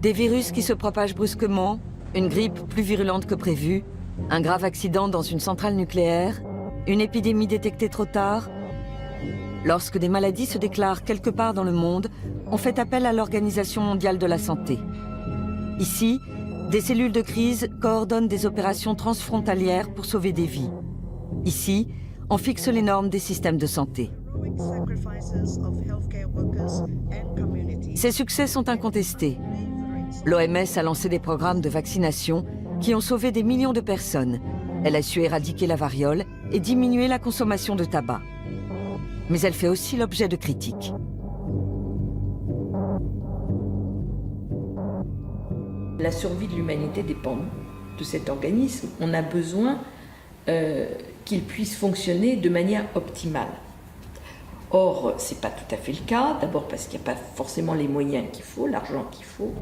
Des virus qui se propagent brusquement, une grippe plus virulente que prévu, un grave accident dans une centrale nucléaire, une épidémie détectée trop tard. Lorsque des maladies se déclarent quelque part dans le monde, on fait appel à l'Organisation mondiale de la santé. Ici, des cellules de crise coordonnent des opérations transfrontalières pour sauver des vies. Ici, on fixe les normes des systèmes de santé. Ces succès sont incontestés. L'OMS a lancé des programmes de vaccination qui ont sauvé des millions de personnes. Elle a su éradiquer la variole et diminuer la consommation de tabac. Mais elle fait aussi l'objet de critiques. La survie de l'humanité dépend de cet organisme. On a besoin qu'il puisse fonctionner de manière optimale. Or, ce n'est pas tout à fait le cas. D'abord parce qu'il n'y a pas forcément les moyens qu'il faut, l'argent qu'il faut.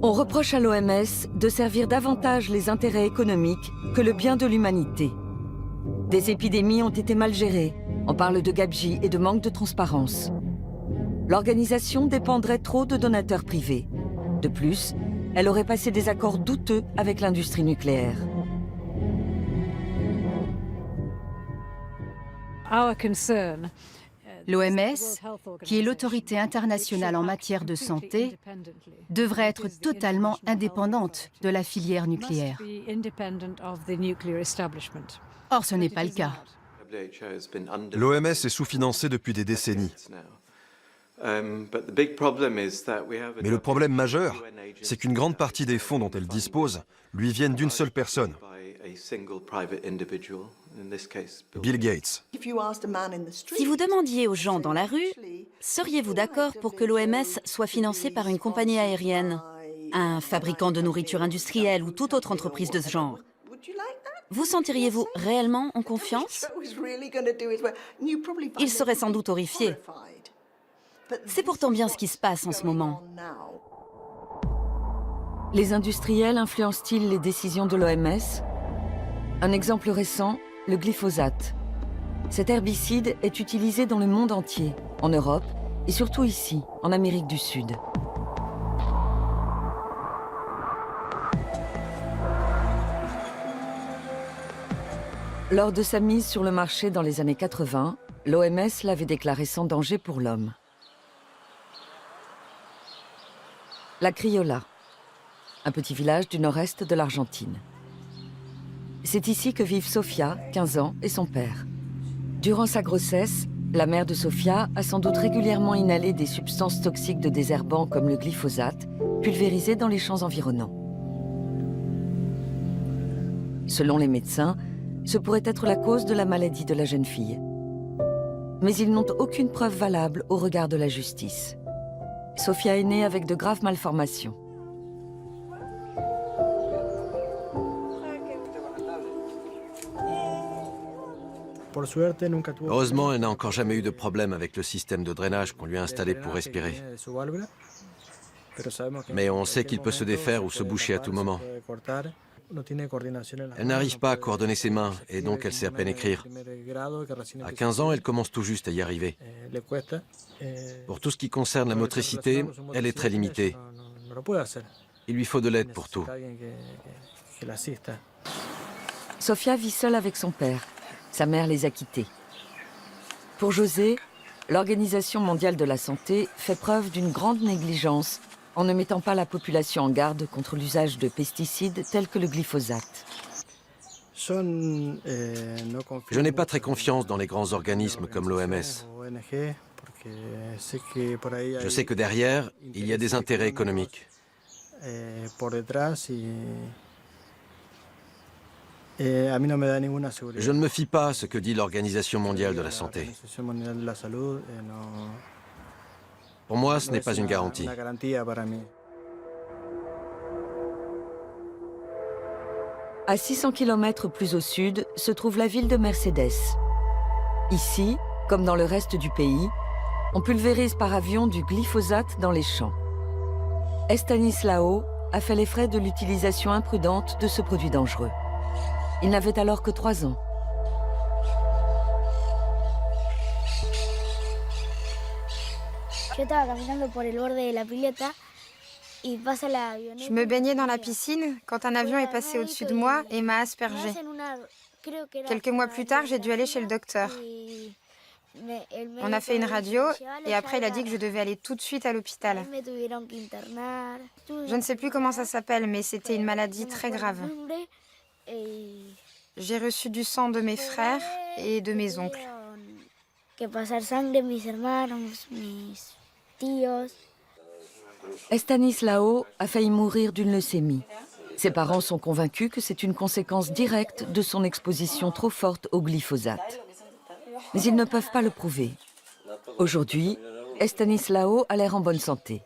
On reproche à l'OMS de servir davantage les intérêts économiques que le bien de l'humanité. Des épidémies ont été mal gérées. On parle de gabegie et de manque de transparence. L'organisation dépendrait trop de donateurs privés. De plus, elle aurait passé des accords douteux avec l'industrie nucléaire. L'OMS, qui est l'autorité internationale en matière de santé, devrait être totalement indépendante de la filière nucléaire. Or, ce n'est pas le cas. L'OMS est sous-financée depuis des décennies. Mais le problème majeur, c'est qu'une grande partie des fonds dont elle dispose lui viennent d'une seule personne, Bill Gates. Si vous demandiez aux gens dans la rue, seriez-vous d'accord pour que l'OMS soit financée par une compagnie aérienne, un fabricant de nourriture industrielle ou toute autre entreprise de ce genre? Vous sentiriez-vous réellement en confiance? Ils seraient sans doute horrifiés. C'est pourtant bien ce qui se passe en ce moment. Les industriels influencent-ils les décisions de l'OMS? Un exemple récent, le glyphosate. Cet herbicide est utilisé dans le monde entier, en Europe et surtout ici, en Amérique du Sud. Lors de sa mise sur le marché dans les années 80, l'OMS l'avait déclaré sans danger pour l'homme. La Criolla, un petit village du nord-est de l'Argentine. C'est ici que vivent Sofia, 15 ans, et son père. Durant sa grossesse, la mère de Sofia a sans doute régulièrement inhalé des substances toxiques de désherbants comme le glyphosate, pulvérisées dans les champs environnants. Selon les médecins, ce pourrait être la cause de la maladie de la jeune fille. Mais ils n'ont aucune preuve valable au regard de la justice. Sofia est née avec de graves malformations. Heureusement, elle n'a encore jamais eu de problème avec le système de drainage qu'on lui a installé pour respirer. Mais on sait qu'il peut se défaire ou se boucher à tout moment. Elle n'arrive pas à coordonner ses mains et donc elle sait à peine écrire. À 15 ans, elle commence tout juste à y arriver. Pour tout ce qui concerne la motricité, elle est très limitée. Il lui faut de l'aide pour tout. Sofia vit seule avec son père. Sa mère les a quittés. Pour José, l'Organisation mondiale de la santé fait preuve d'une grande négligence en ne mettant pas la population en garde contre l'usage de pesticides tels que le glyphosate. Je n'ai pas très confiance dans les grands organismes comme l'OMS. Je sais que derrière, il y a des intérêts économiques. Je ne me fie pas à ce que dit l'Organisation mondiale de la santé. Pour moi, ce n'est pas une garantie. À 600 km plus au sud se trouve la ville de Mercedes. Ici, comme dans le reste du pays, on pulvérise par avion du glyphosate dans les champs. Estanislao, a fait les frais de l'utilisation imprudente de ce produit dangereux. Il n'avait alors que 3 ans. Je me baignais dans la piscine quand un avion est passé au-dessus de moi et m'a aspergé. Quelques mois plus tard, j'ai dû aller chez le docteur. On a fait une radio et après il a dit que je devais aller tout de suite à l'hôpital. Je ne sais plus comment ça s'appelle, mais c'était une maladie très grave. J'ai reçu du sang de mes frères et de mes oncles. Estanislao a failli mourir d'une leucémie. Ses parents sont convaincus que c'est une conséquence directe de son exposition trop forte au glyphosate. Mais ils ne peuvent pas le prouver. Aujourd'hui, Estanislao a l'air en bonne santé.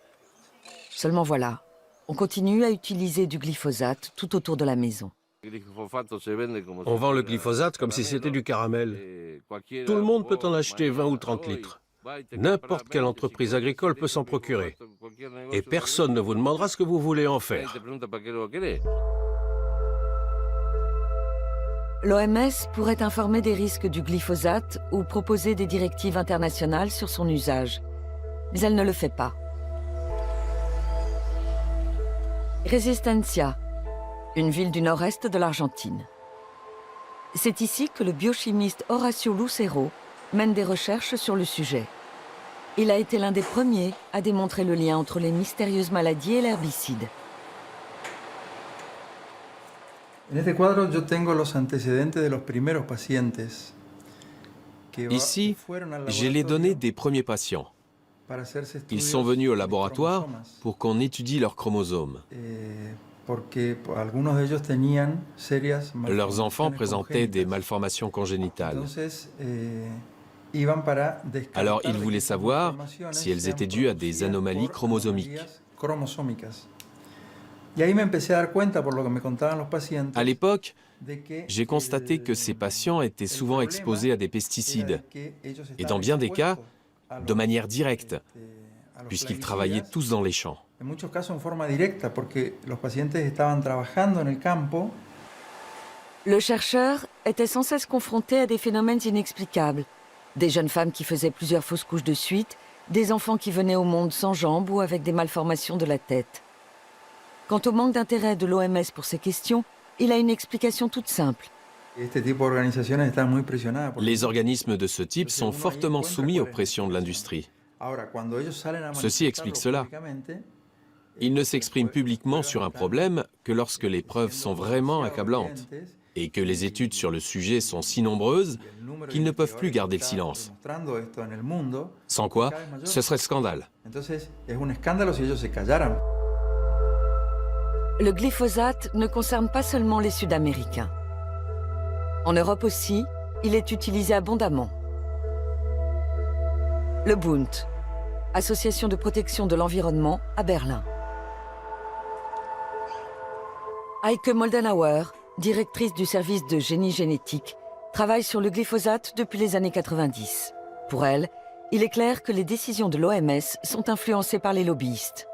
Seulement voilà, on continue à utiliser du glyphosate tout autour de la maison. On vend le glyphosate comme si c'était du caramel. Tout le monde peut en acheter 20 ou 30 litres. N'importe quelle entreprise agricole peut s'en procurer. Et personne ne vous demandera ce que vous voulez en faire. L'OMS pourrait informer des risques du glyphosate ou proposer des directives internationales sur son usage. Mais elle ne le fait pas. Resistencia, une ville du nord-est de l'Argentine. C'est ici que le biochimiste Horacio Lucero mène des recherches sur le sujet. Il a été l'un des premiers à démontrer le lien entre les mystérieuses maladies et l'herbicide. Ici, j'ai les données des premiers patients. Ils sont venus au laboratoire pour qu'on étudie leurs chromosomes. Leurs enfants présentaient des malformations congénitales. Alors ils voulaient savoir si elles étaient dues à des anomalies chromosomiques. À l'époque, j'ai constaté que ces patients étaient souvent exposés à des pesticides, et dans bien des cas, de manière directe, puisqu'ils travaillaient tous dans les champs. Le chercheur était sans cesse confronté à des phénomènes inexplicables. Des jeunes femmes qui faisaient plusieurs fausses couches de suite, des enfants qui venaient au monde sans jambes ou avec des malformations de la tête. Quant au manque d'intérêt de l'OMS pour ces questions, il a une explication toute simple. Les organismes de ce type sont fortement soumis aux pressions de l'industrie. Ceci explique cela. Ils ne s'expriment publiquement sur un problème que lorsque les preuves sont vraiment accablantes et que les études sur le sujet sont si nombreuses qu'ils ne peuvent plus garder le silence. Sans quoi, ce serait le scandale. Le glyphosate ne concerne pas seulement les Sud-Américains. En Europe aussi, il est utilisé abondamment. Le Bund, Association de protection de l'environnement à Berlin. Heike Moldenhauer, directrice du service de génie génétique, travaille sur le glyphosate depuis les années 90. Pour elle, il est clair que les décisions de l'OMS sont influencées par les lobbyistes.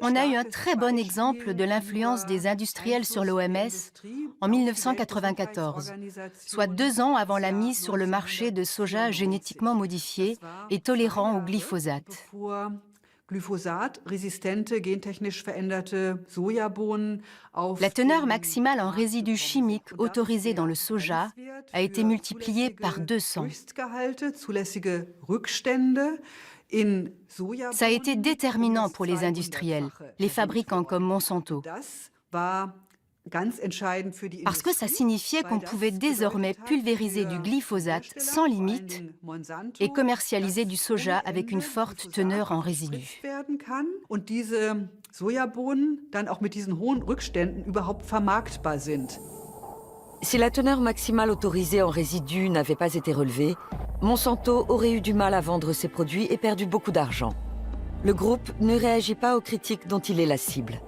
On a eu un très bon exemple de l'influence des industriels sur l'OMS en 1994, soit 2 ans avant la mise sur le marché de soja génétiquement modifié et tolérant au glyphosate. La teneur maximale en résidus chimiques autorisés dans le soja a été multipliée par 200. Ça a été déterminant pour les industriels, les fabricants comme Monsanto. Parce que ça signifiait qu'on pouvait désormais pulvériser du glyphosate sans limite et commercialiser du soja avec une forte teneur en résidus. Si la teneur maximale autorisée en résidus n'avait pas été relevée, Monsanto aurait eu du mal à vendre ses produits et perdu beaucoup d'argent. Le groupe ne réagit pas aux critiques dont il est la cible.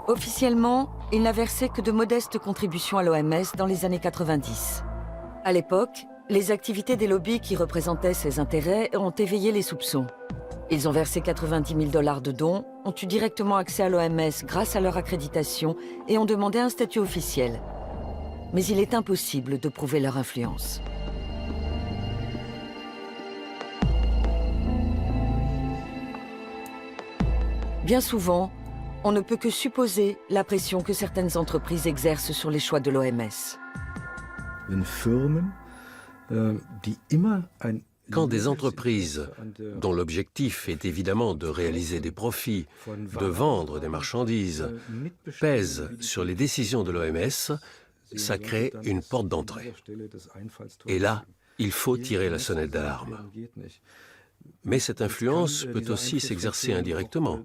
Officiellement, il n'a versé que de modestes contributions à l'OMS dans les années 90. À l'époque, les activités des lobbies qui représentaient ses intérêts ont éveillé les soupçons. Ils ont versé 90 000 $ de dons, ont eu directement accès à l'OMS grâce à leur accréditation et ont demandé un statut officiel. Mais il est impossible de prouver leur influence. Bien souvent, on ne peut que supposer la pression que certaines entreprises exercent sur les choix de l'OMS. Quand des entreprises, dont l'objectif est évidemment de réaliser des profits, de vendre des marchandises, pèsent sur les décisions de l'OMS, ça crée une porte d'entrée. Et là, il faut tirer la sonnette d'alarme. Mais cette influence peut aussi s'exercer indirectement,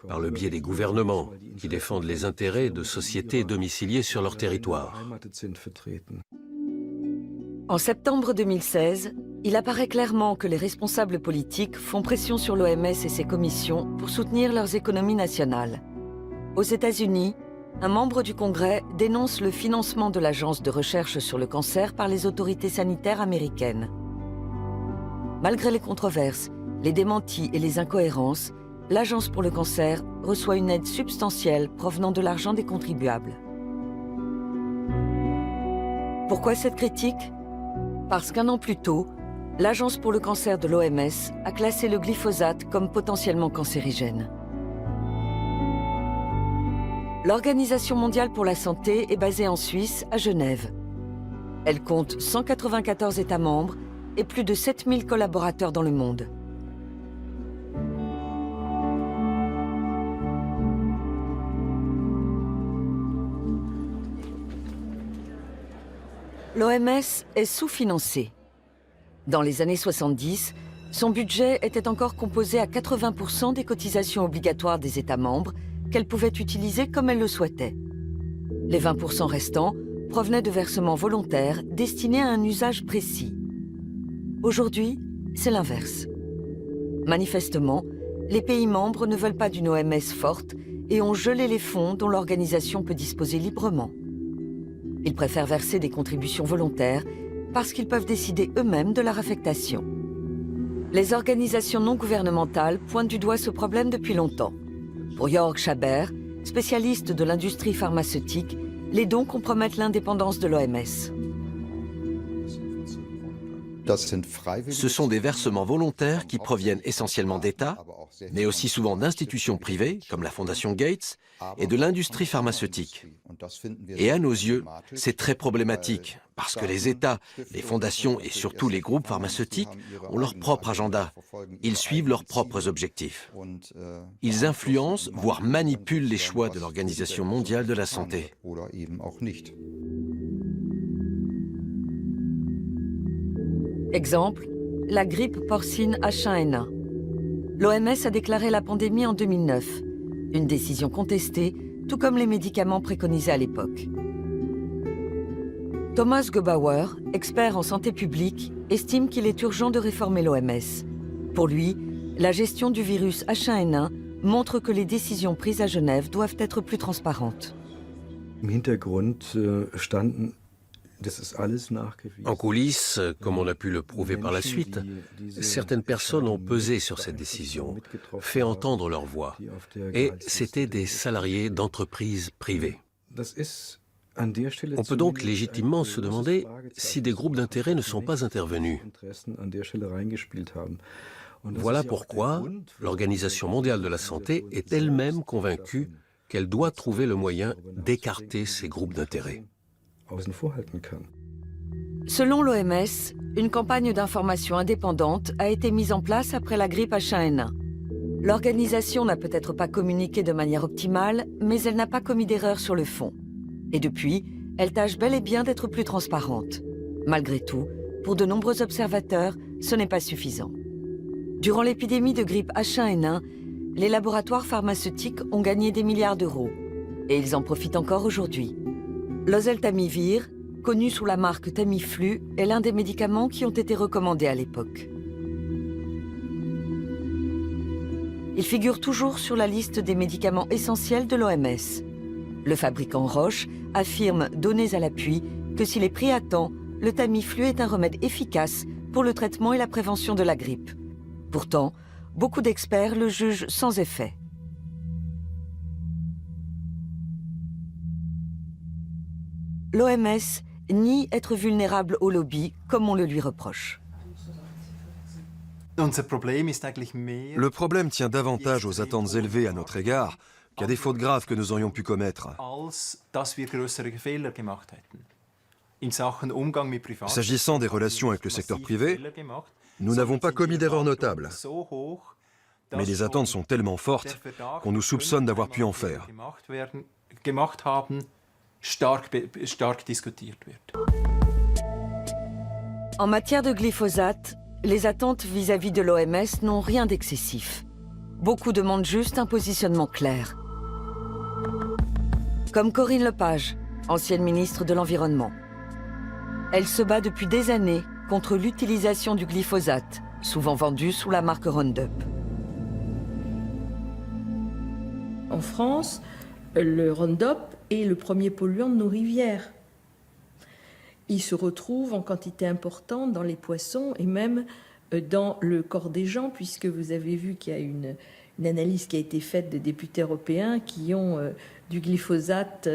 par le biais des gouvernements qui défendent les intérêts de sociétés domiciliées sur leur territoire. En septembre 2016, il apparaît clairement que les responsables politiques font pression sur l'OMS et ses commissions pour soutenir leurs économies nationales. Aux États-Unis, un membre du Congrès dénonce le financement de l'Agence de recherche sur le cancer par les autorités sanitaires américaines. Malgré les controverses, les démentis et les incohérences, l'Agence pour le cancer reçoit une aide substantielle provenant de l'argent des contribuables. Pourquoi cette critique? Parce qu'un an plus tôt, l'Agence pour le cancer de l'OMS a classé le glyphosate comme potentiellement cancérigène. L'Organisation mondiale pour la santé est basée en Suisse, à Genève. Elle compte 194 États membres et plus de 7000 collaborateurs dans le monde. L'OMS est sous-financée. Dans les années 70, son budget était encore composé à 80% des cotisations obligatoires des États membres qu'elle pouvait utiliser comme elle le souhaitait. Les 20% restants provenaient de versements volontaires destinés à un usage précis. Aujourd'hui, c'est l'inverse. Manifestement, les pays membres ne veulent pas d'une OMS forte et ont gelé les fonds dont l'organisation peut disposer librement. Ils préfèrent verser des contributions volontaires parce qu'ils peuvent décider eux-mêmes de leur affectation. Les organisations non gouvernementales pointent du doigt ce problème depuis longtemps. Pour Jörg Schaber, spécialiste de l'industrie pharmaceutique, les dons compromettent l'indépendance de l'OMS. Ce sont des versements volontaires qui proviennent essentiellement d'États, mais aussi souvent d'institutions privées, comme la Fondation Gates, et de l'industrie pharmaceutique. Et à nos yeux, c'est très problématique, parce que les États, les fondations et surtout les groupes pharmaceutiques ont leur propre agenda. Ils suivent leurs propres objectifs. Ils influencent, voire manipulent les choix de l'Organisation mondiale de la santé. Exemple, la grippe porcine H1N1. L'OMS a déclaré la pandémie en 2009, une décision contestée, tout comme les médicaments préconisés à l'époque. Thomas Gebauer, expert en santé publique, estime qu'il est urgent de réformer l'OMS. Pour lui, la gestion du virus H1N1 montre que les décisions prises à Genève doivent être plus transparentes. En coulisses, comme on a pu le prouver par la suite, certaines personnes ont pesé sur cette décision, fait entendre leur voix, et c'étaient des salariés d'entreprises privées. On peut donc légitimement se demander si des groupes d'intérêt ne sont pas intervenus. Voilà pourquoi l'Organisation mondiale de la santé est elle-même convaincue qu'elle doit trouver le moyen d'écarter ces groupes d'intérêt. Selon l'OMS, une campagne d'information indépendante a été mise en place après la grippe H1N1. L'organisation n'a peut-être pas communiqué de manière optimale, mais elle n'a pas commis d'erreur sur le fond. Et depuis, elle tâche bel et bien d'être plus transparente. Malgré tout, pour de nombreux observateurs, ce n'est pas suffisant. Durant l'épidémie de grippe H1N1, les laboratoires pharmaceutiques ont gagné des milliards d'euros. Et ils en profitent encore aujourd'hui. L'oseltamivir, connu sous la marque Tamiflu, est l'un des médicaments qui ont été recommandés à l'époque. Il figure toujours sur la liste des médicaments essentiels de l'OMS. Le fabricant Roche affirme, données à l'appui, que s'il est pris à temps, le Tamiflu est un remède efficace pour le traitement et la prévention de la grippe. Pourtant, beaucoup d'experts le jugent sans effet. L'OMS nie être vulnérable au lobby, comme on le lui reproche. Le problème tient davantage aux attentes élevées à notre égard qu'à des fautes graves que nous aurions pu commettre. S'agissant des relations avec le secteur privé, nous n'avons pas commis d'erreurs notables. Mais les attentes sont tellement fortes qu'on nous soupçonne d'avoir pu en faire. En matière de glyphosate, les attentes vis-à-vis de l'OMS n'ont rien d'excessif. Beaucoup demandent juste un positionnement clair. Comme Corinne Lepage, ancienne ministre de l'Environnement. Elle se bat depuis des années contre l'utilisation du glyphosate, souvent vendu sous la marque Roundup. En France, le Roundup est le premier polluant de nos rivières. Il se retrouve en quantité importante dans les poissons et même dans le corps des gens, puisque vous avez vu qu'il y a une analyse qui a été faite de députés européens qui ont du glyphosate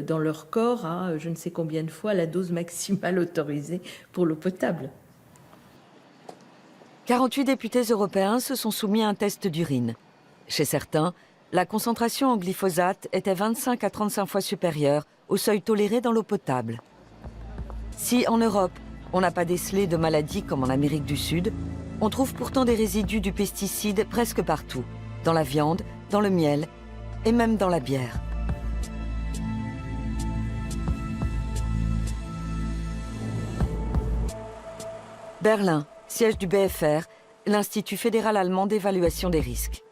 dans leur corps à je ne sais combien de fois la dose maximale autorisée pour l'eau potable. 48 députés européens se sont soumis à un test d'urine. Chez certains, la concentration en glyphosate était 25 à 35 fois supérieure au seuil toléré dans l'eau potable. Si en Europe, on n'a pas décelé de maladies comme en Amérique du Sud, on trouve pourtant des résidus du pesticide presque partout, dans la viande, dans le miel et même dans la bière. Berlin, siège du BfR, l'Institut fédéral allemand d'évaluation des risques.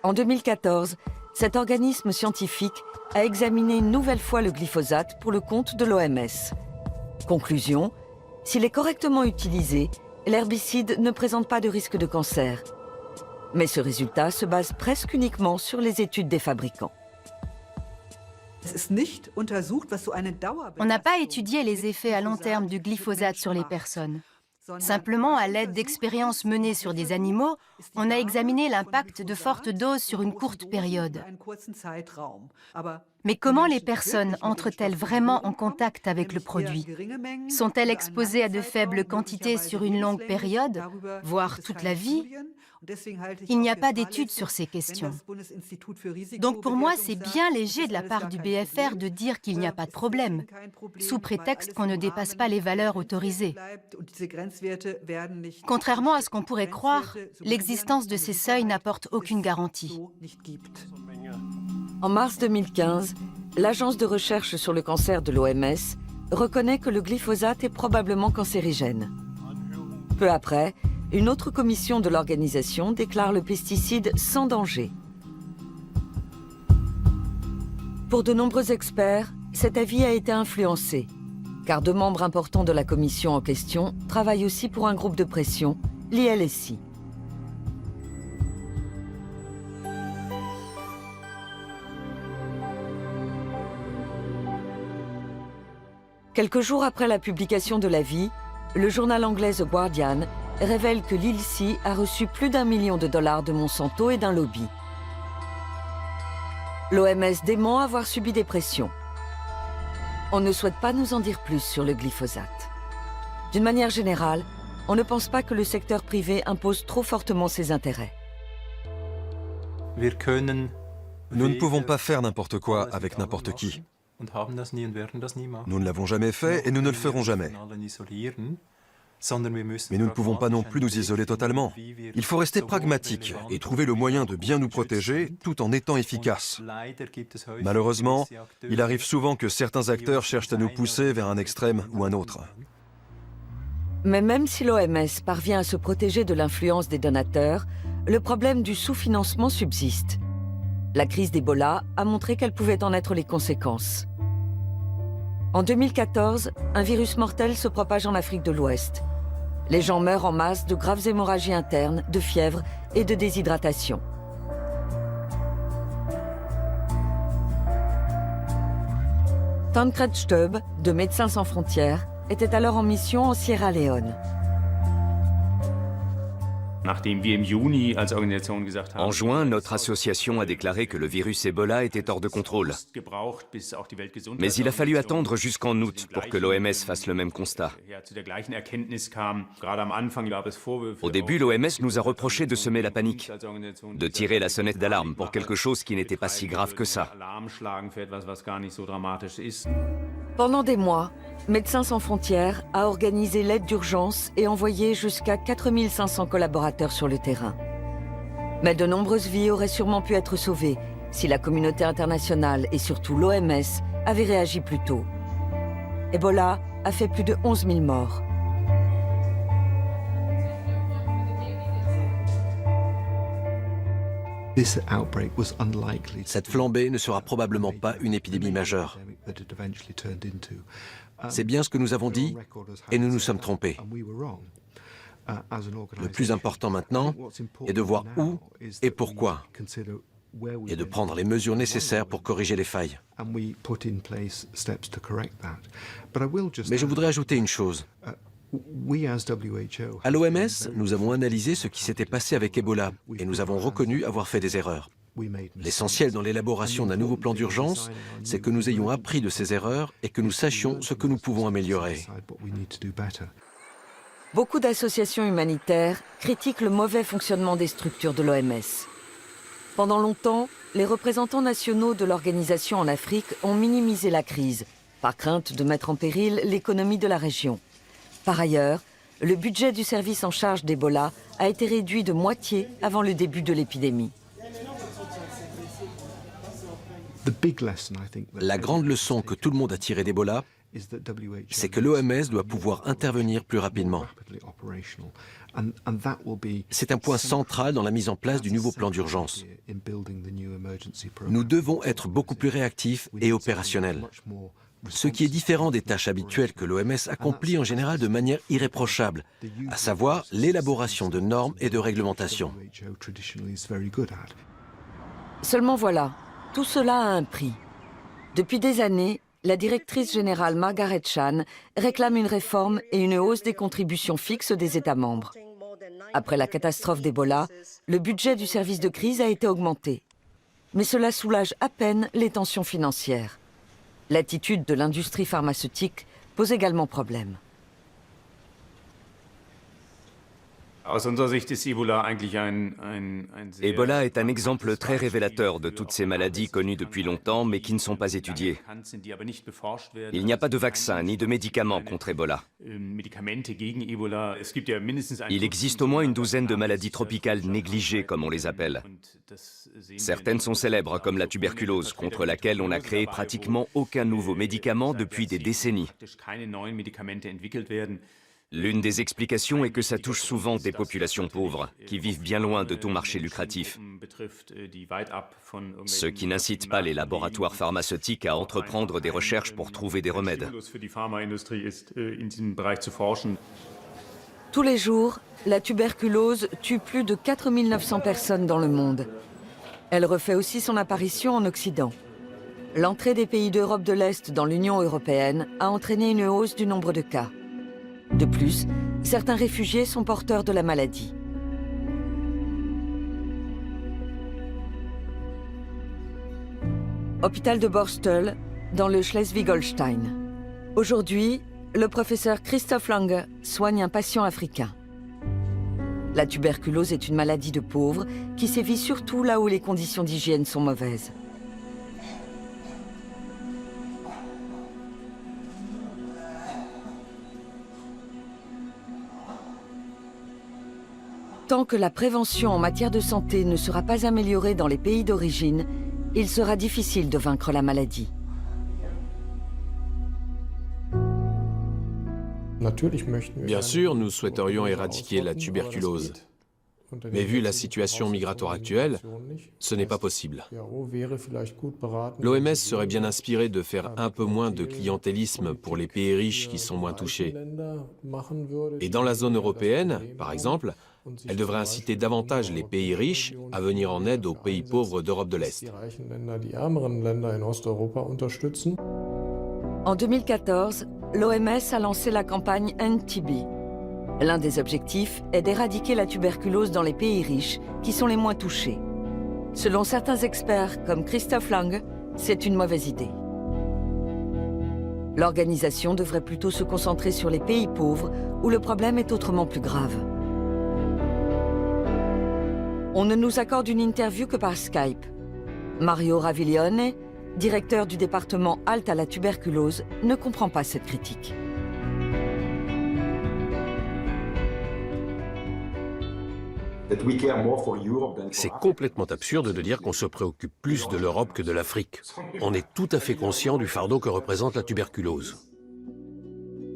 En 2014, cet organisme scientifique a examiné une nouvelle fois le glyphosate pour le compte de l'OMS. Conclusion, s'il est correctement utilisé, l'herbicide ne présente pas de risque de cancer. Mais ce résultat se base presque uniquement sur les études des fabricants. On n'a pas étudié les effets à long terme du glyphosate sur les personnes. Simplement, à l'aide d'expériences menées sur des animaux, on a examiné l'impact de fortes doses sur une courte période. Mais comment les personnes entrent-elles vraiment en contact avec le produit? Sont-elles exposées à de faibles quantités sur une longue période, voire toute la vie? Il n'y a pas d'études sur ces questions. Donc pour moi, c'est bien léger de la part du BfR de dire qu'il n'y a pas de problème, sous prétexte qu'on ne dépasse pas les valeurs autorisées. Contrairement à ce qu'on pourrait croire, l'existence de ces seuils n'apporte aucune garantie. En mars 2015, l'Agence de recherche sur le cancer de l'OMS reconnaît que le glyphosate est probablement cancérigène. Peu après, une autre commission de l'organisation déclare le pesticide sans danger. Pour de nombreux experts, cet avis a été influencé, car deux membres importants de la commission en question travaillent aussi pour un groupe de pression, l'ILSI. Quelques jours après la publication de l'avis, le journal anglais The Guardian révèle que l'ILSI a reçu plus d'1 million de dollars de Monsanto et d'un lobby. L'OMS dément avoir subi des pressions. On ne souhaite pas nous en dire plus sur le glyphosate. D'une manière générale, on ne pense pas que le secteur privé impose trop fortement ses intérêts. Nous ne pouvons pas faire n'importe quoi avec n'importe qui. Nous ne l'avons jamais fait et nous ne le ferons jamais. Mais nous ne pouvons pas non plus nous isoler totalement. Il faut rester pragmatique et trouver le moyen de bien nous protéger tout en étant efficace. Malheureusement, il arrive souvent que certains acteurs cherchent à nous pousser vers un extrême ou un autre. Mais même si l'OMS parvient à se protéger de l'influence des donateurs, le problème du sous-financement subsiste. La crise d'Ebola a montré quelles pouvaient en être les conséquences. En 2014, un virus mortel se propage en Afrique de l'Ouest. Les gens meurent en masse de graves hémorragies internes, de fièvre et de déshydratation. Tancred Stoeb, de Médecins sans frontières, était alors en mission en Sierra Leone. En juin, notre association a déclaré que le virus Ebola était hors de contrôle. Mais il a fallu attendre jusqu'en août pour que l'OMS fasse le même constat. Au début, l'OMS nous a reproché de semer la panique, de tirer la sonnette d'alarme pour quelque chose qui n'était pas si grave que ça. Pendant des mois, Médecins sans frontières a organisé l'aide d'urgence et envoyé jusqu'à 4500 collaborateurs sur le terrain. Mais de nombreuses vies auraient sûrement pu être sauvées si la communauté internationale et surtout l'OMS avaient réagi plus tôt. Ebola a fait plus de 11 000 morts. Cette flambée ne sera probablement pas une épidémie majeure. C'est bien ce que nous avons dit et nous nous sommes trompés. Le plus important maintenant est de voir où et pourquoi et de prendre les mesures nécessaires pour corriger les failles. Mais je voudrais ajouter une chose. À l'OMS, nous avons analysé ce qui s'était passé avec Ebola et nous avons reconnu avoir fait des erreurs. L'essentiel dans l'élaboration d'un nouveau plan d'urgence, c'est que nous ayons appris de ces erreurs et que nous sachions ce que nous pouvons améliorer. Beaucoup d'associations humanitaires critiquent le mauvais fonctionnement des structures de l'OMS. Pendant longtemps, les représentants nationaux de l'organisation en Afrique ont minimisé la crise, par crainte de mettre en péril l'économie de la région. Par ailleurs, le budget du service en charge d'Ebola a été réduit de moitié avant le début de l'épidémie. La grande leçon que tout le monde a tirée d'Ebola, c'est que l'OMS doit pouvoir intervenir plus rapidement. C'est un point central dans la mise en place du nouveau plan d'urgence. Nous devons être beaucoup plus réactifs et opérationnels. Ce qui est différent des tâches habituelles que l'OMS accomplit en général de manière irréprochable, à savoir l'élaboration de normes et de réglementations. Seulement voilà, tout cela a un prix. Depuis des années, la directrice générale Margaret Chan réclame une réforme et une hausse des contributions fixes des États membres. Après la catastrophe d'Ebola, le budget du service de crise a été augmenté. Mais cela soulage à peine les tensions financières. L'attitude de l'industrie pharmaceutique pose également problème. Ebola est un exemple très révélateur de toutes ces maladies connues depuis longtemps mais qui ne sont pas étudiées. Il n'y a pas de vaccin ni de médicaments contre Ebola. Il existe au moins une douzaine de maladies tropicales négligées, comme on les appelle. Certaines sont célèbres, comme la tuberculose, contre laquelle on n'a créé pratiquement aucun nouveau médicament depuis des décennies. L'une des explications est que ça touche souvent des populations pauvres, qui vivent bien loin de tout marché lucratif. Ce qui n'incite pas les laboratoires pharmaceutiques à entreprendre des recherches pour trouver des remèdes. Tous les jours, la tuberculose tue plus de 4 900 personnes dans le monde. Elle refait aussi son apparition en Occident. L'entrée des pays d'Europe de l'Est dans l'Union européenne a entraîné une hausse du nombre de cas. De plus, certains réfugiés sont porteurs de la maladie. Hôpital de Borstel, dans le Schleswig-Holstein. Aujourd'hui, le professeur Christoph Lange soigne un patient africain. La tuberculose est une maladie de pauvres qui sévit surtout là où les conditions d'hygiène sont mauvaises. Tant que la prévention en matière de santé ne sera pas améliorée dans les pays d'origine, il sera difficile de vaincre la maladie. Bien sûr, nous souhaiterions éradiquer la tuberculose. Mais vu la situation migratoire actuelle, ce n'est pas possible. L'OMS serait bien inspirée de faire un peu moins de clientélisme pour les pays riches qui sont moins touchés. Et dans la zone européenne, par exemple, elle devrait inciter davantage les pays riches à venir en aide aux pays pauvres d'Europe de l'Est. En 2014, l'OMS a lancé la campagne End TB. L'un des objectifs est d'éradiquer la tuberculose dans les pays riches, qui sont les moins touchés. Selon certains experts, comme Christophe Lange, c'est une mauvaise idée. L'organisation devrait plutôt se concentrer sur les pays pauvres, où le problème est autrement plus grave. On ne nous accorde une interview que par Skype. Mario Raviglione, directeur du département Halte à la tuberculose, ne comprend pas cette critique. C'est complètement absurde de dire qu'on se préoccupe plus de l'Europe que de l'Afrique. On est tout à fait conscient du fardeau que représente la tuberculose.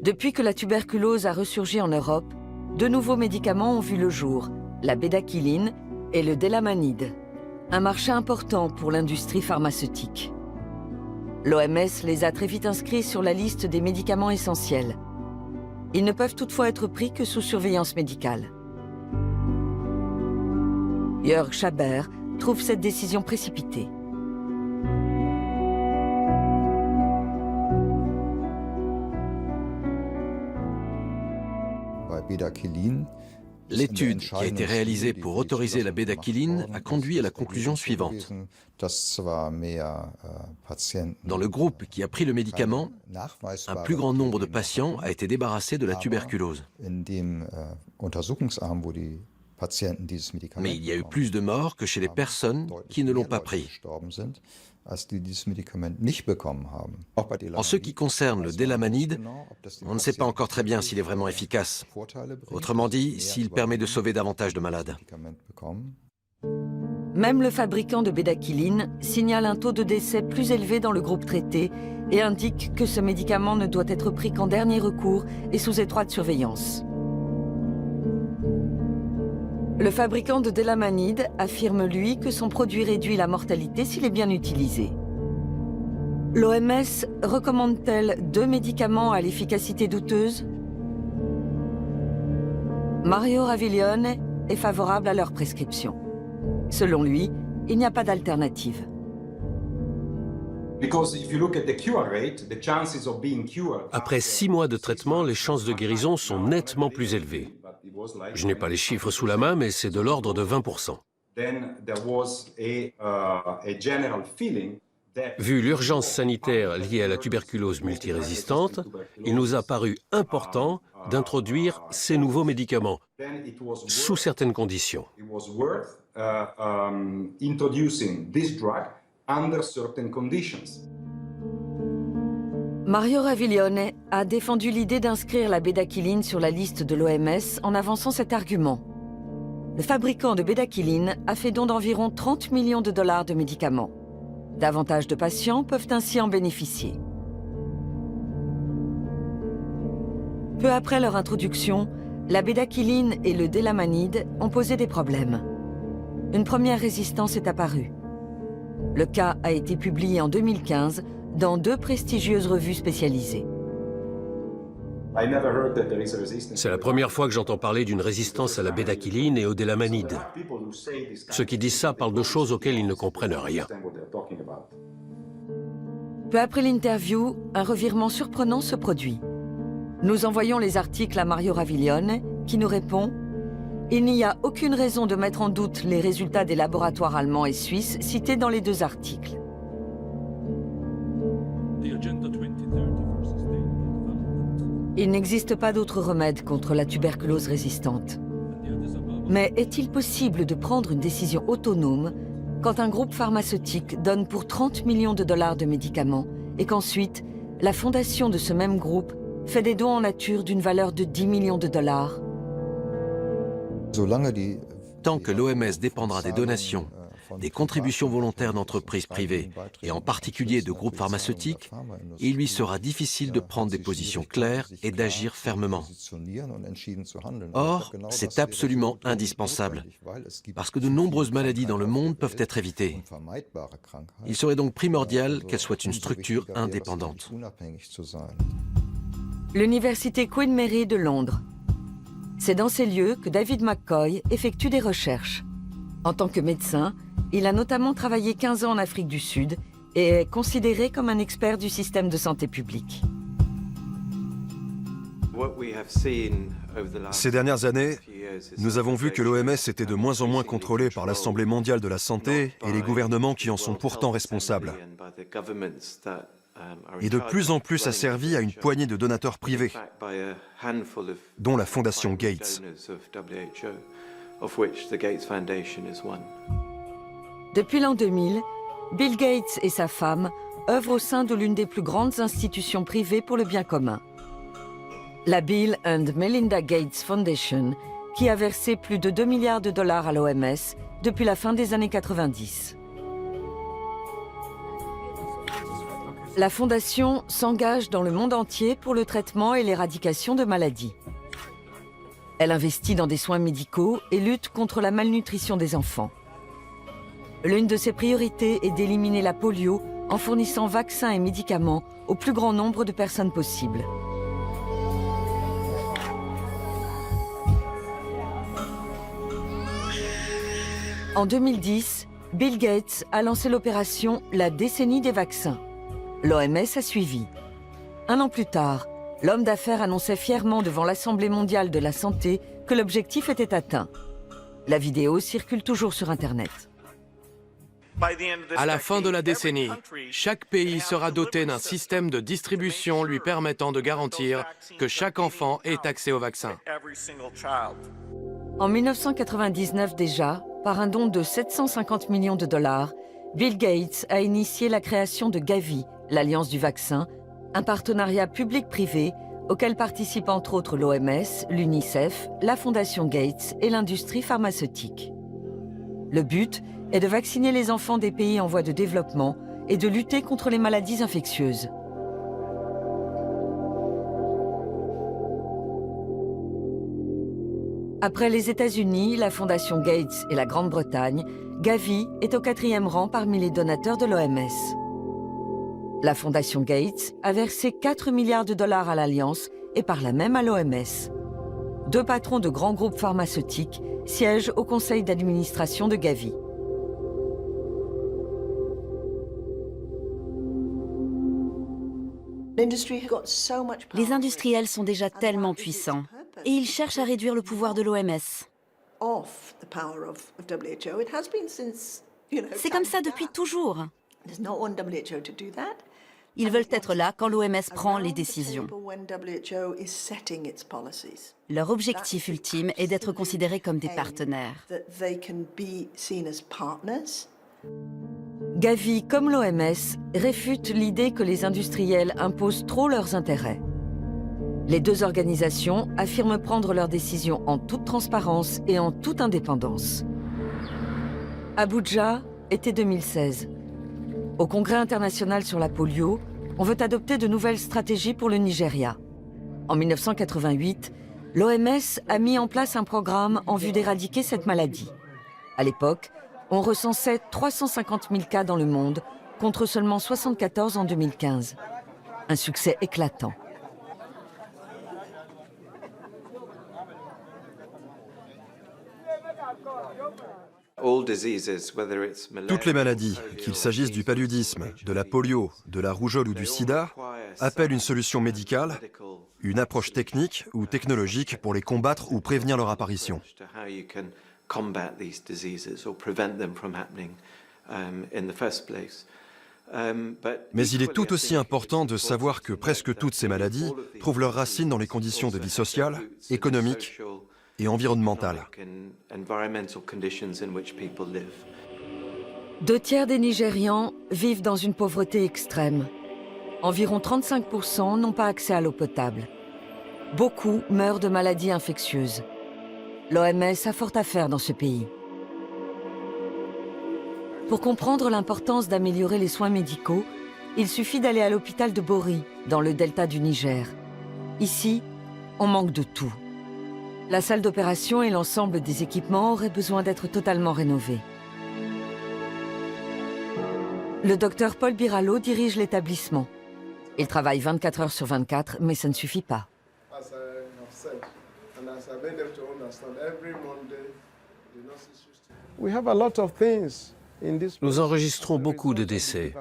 Depuis que la tuberculose a ressurgi en Europe, de nouveaux médicaments ont vu le jour, la bédaquiline et le délamanide, un marché important pour l'industrie pharmaceutique. L'OMS les a très vite inscrits sur la liste des médicaments essentiels. Ils ne peuvent toutefois être pris que sous surveillance médicale. Jörg Schaber trouve cette décision précipitée. L'étude qui a été réalisée pour autoriser la bédaquiline a conduit à la conclusion suivante. Dans le groupe qui a pris le médicament, un plus grand nombre de patients a été débarrassé de la tuberculose. Mais il y a eu plus de morts que chez les personnes qui ne l'ont pas pris. En ce qui concerne le délamanide, on ne sait pas encore très bien s'il est vraiment efficace. Autrement dit, s'il permet de sauver davantage de malades. Même le fabricant de bédaquiline signale un taux de décès plus élevé dans le groupe traité et indique que ce médicament ne doit être pris qu'en dernier recours et sous étroite surveillance. Le fabricant de délamanide affirme, lui, que son produit réduit la mortalité s'il est bien utilisé. L'OMS recommande-t-elle 2 médicaments à l'efficacité douteuse? Mario Raviglione est favorable à leur prescription. Selon lui, il n'y a pas d'alternative. Après 6 mois de traitement, les chances de guérison sont nettement plus élevées. Je n'ai pas les chiffres sous la main, mais c'est de l'ordre de 20%. Vu l'urgence sanitaire liée à la tuberculose multirésistante, il nous a paru important d'introduire ces nouveaux médicaments, sous certaines conditions. Mario Raviglione a défendu l'idée d'inscrire la bédaquiline sur la liste de l'OMS en avançant cet argument. Le fabricant de bédaquiline a fait don d'environ 30 millions de dollars de médicaments. Davantage de patients peuvent ainsi en bénéficier. Peu après leur introduction, la bédaquiline et le délamanide ont posé des problèmes. Une première résistance est apparue. Le cas a été publié en 2015 dans 2 prestigieuses revues spécialisées. C'est la première fois que j'entends parler d'une résistance à la bédaquiline et au délamanide. Ceux qui disent ça parlent de choses auxquelles ils ne comprennent rien. Peu après l'interview, un revirement surprenant se produit. Nous envoyons les articles à Mario Raviglione, qui nous répond « Il n'y a aucune raison de mettre en doute les résultats des laboratoires allemands et suisses cités dans les 2 articles. » Il n'existe pas d'autre remède contre la tuberculose résistante. Mais est-il possible de prendre une décision autonome quand un groupe pharmaceutique donne pour 30 millions de dollars de médicaments et qu'ensuite, la fondation de ce même groupe fait des dons en nature d'une valeur de 10 millions de dollars? Tant que l'OMS dépendra des donations, des contributions volontaires d'entreprises privées, et en particulier de groupes pharmaceutiques, il lui sera difficile de prendre des positions claires et d'agir fermement. Or, c'est absolument indispensable, parce que de nombreuses maladies dans le monde peuvent être évitées. Il serait donc primordial qu'elle soit une structure indépendante. L'université Queen Mary de Londres. C'est dans ces lieux que David McCoy effectue des recherches. En tant que médecin, il a notamment travaillé 15 ans en Afrique du Sud et est considéré comme un expert du système de santé publique. Ces dernières années, nous avons vu que l'OMS était de moins en moins contrôlée par l'Assemblée mondiale de la santé et les gouvernements qui en sont pourtant responsables. Et de plus en plus asservie à une poignée de donateurs privés, dont la Fondation Gates. Depuis l'an 2000, Bill Gates et sa femme œuvrent au sein de l'une des plus grandes institutions privées pour le bien commun. La Bill and Melinda Gates Foundation, qui a versé plus de 2 milliards de dollars à l'OMS depuis la fin des années 90. La fondation s'engage dans le monde entier pour le traitement et l'éradication de maladies. Elle investit dans des soins médicaux et lutte contre la malnutrition des enfants. L'une de ses priorités est d'éliminer la polio en fournissant vaccins et médicaments au plus grand nombre de personnes possible. En 2010, Bill Gates a lancé l'opération La décennie des vaccins. L'OMS a suivi. Un an plus tard, l'homme d'affaires annonçait fièrement devant l'Assemblée mondiale de la santé que l'objectif était atteint. La vidéo circule toujours sur Internet. À la fin de la décennie, chaque pays sera doté d'un système de distribution lui permettant de garantir que chaque enfant ait accès au vaccin. En 1999 déjà, par un don de 750 millions de dollars, Bill Gates a initié la création de Gavi, l'Alliance du vaccin, un partenariat public-privé auquel participent entre autres l'OMS, l'UNICEF, la Fondation Gates et l'industrie pharmaceutique. Le but est de vacciner les enfants des pays en voie de développement et de lutter contre les maladies infectieuses. Après les États-Unis, la Fondation Gates et la Grande-Bretagne, Gavi est au 4e rang parmi les donateurs de l'OMS. La Fondation Gates a versé 4 milliards de dollars à l'Alliance et par là même à l'OMS. 2 patrons de grands groupes pharmaceutiques siègent au conseil d'administration de Gavi. Les industriels sont déjà tellement puissants et ils cherchent à réduire le pouvoir de l'OMS. C'est comme ça depuis toujours. Ils veulent être là quand l'OMS prend les décisions. Leur objectif ultime est d'être considérés comme des partenaires. Gavi, comme l'OMS, réfute l'idée que les industriels imposent trop leurs intérêts. Les 2 organisations affirment prendre leurs décisions en toute transparence et en toute indépendance. Abuja, été 2016. Au Congrès international sur la polio, on veut adopter de nouvelles stratégies pour le Nigeria. En 1988, l'OMS a mis en place un programme en vue d'éradiquer cette maladie. À l'époque, on recensait 350 000 cas dans le monde, contre seulement 74 en 2015. Un succès éclatant. Toutes les maladies, qu'il s'agisse du paludisme, de la polio, de la rougeole ou du sida, appellent une solution médicale, une approche technique ou technologique pour les combattre ou prévenir leur apparition. Mais il est tout aussi important de savoir que presque toutes ces maladies trouvent leurs racines dans les conditions de vie sociale, économique et environnementale. 2 tiers des Nigérians vivent dans une pauvreté extrême. Environ 35% n'ont pas accès à l'eau potable. Beaucoup meurent de maladies infectieuses. L'OMS a fort à faire dans ce pays. Pour comprendre l'importance d'améliorer les soins médicaux, il suffit d'aller à l'hôpital de Bori, dans le delta du Niger. Ici, on manque de tout. La salle d'opération et l'ensemble des équipements auraient besoin d'être totalement rénovés. Le docteur Paul Biralo dirige l'établissement. Il travaille 24 heures sur 24, mais ça ne suffit pas. Nous enregistrons beaucoup de décès.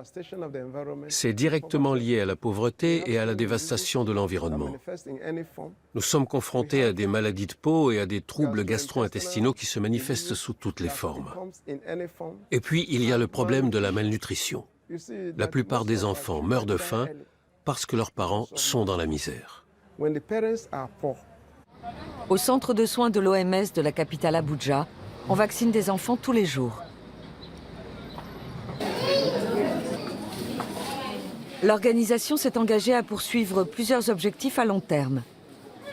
C'est directement lié à la pauvreté et à la dévastation de l'environnement. Nous sommes confrontés à des maladies de peau et à des troubles gastro-intestinaux qui se manifestent sous toutes les formes. Et puis, il y a le problème de la malnutrition. La plupart des enfants meurent de faim parce que leurs parents sont dans la misère. Au centre de soins de l'OMS de la capitale Abuja, on vaccine des enfants tous les jours. L'organisation s'est engagée à poursuivre plusieurs objectifs à long terme.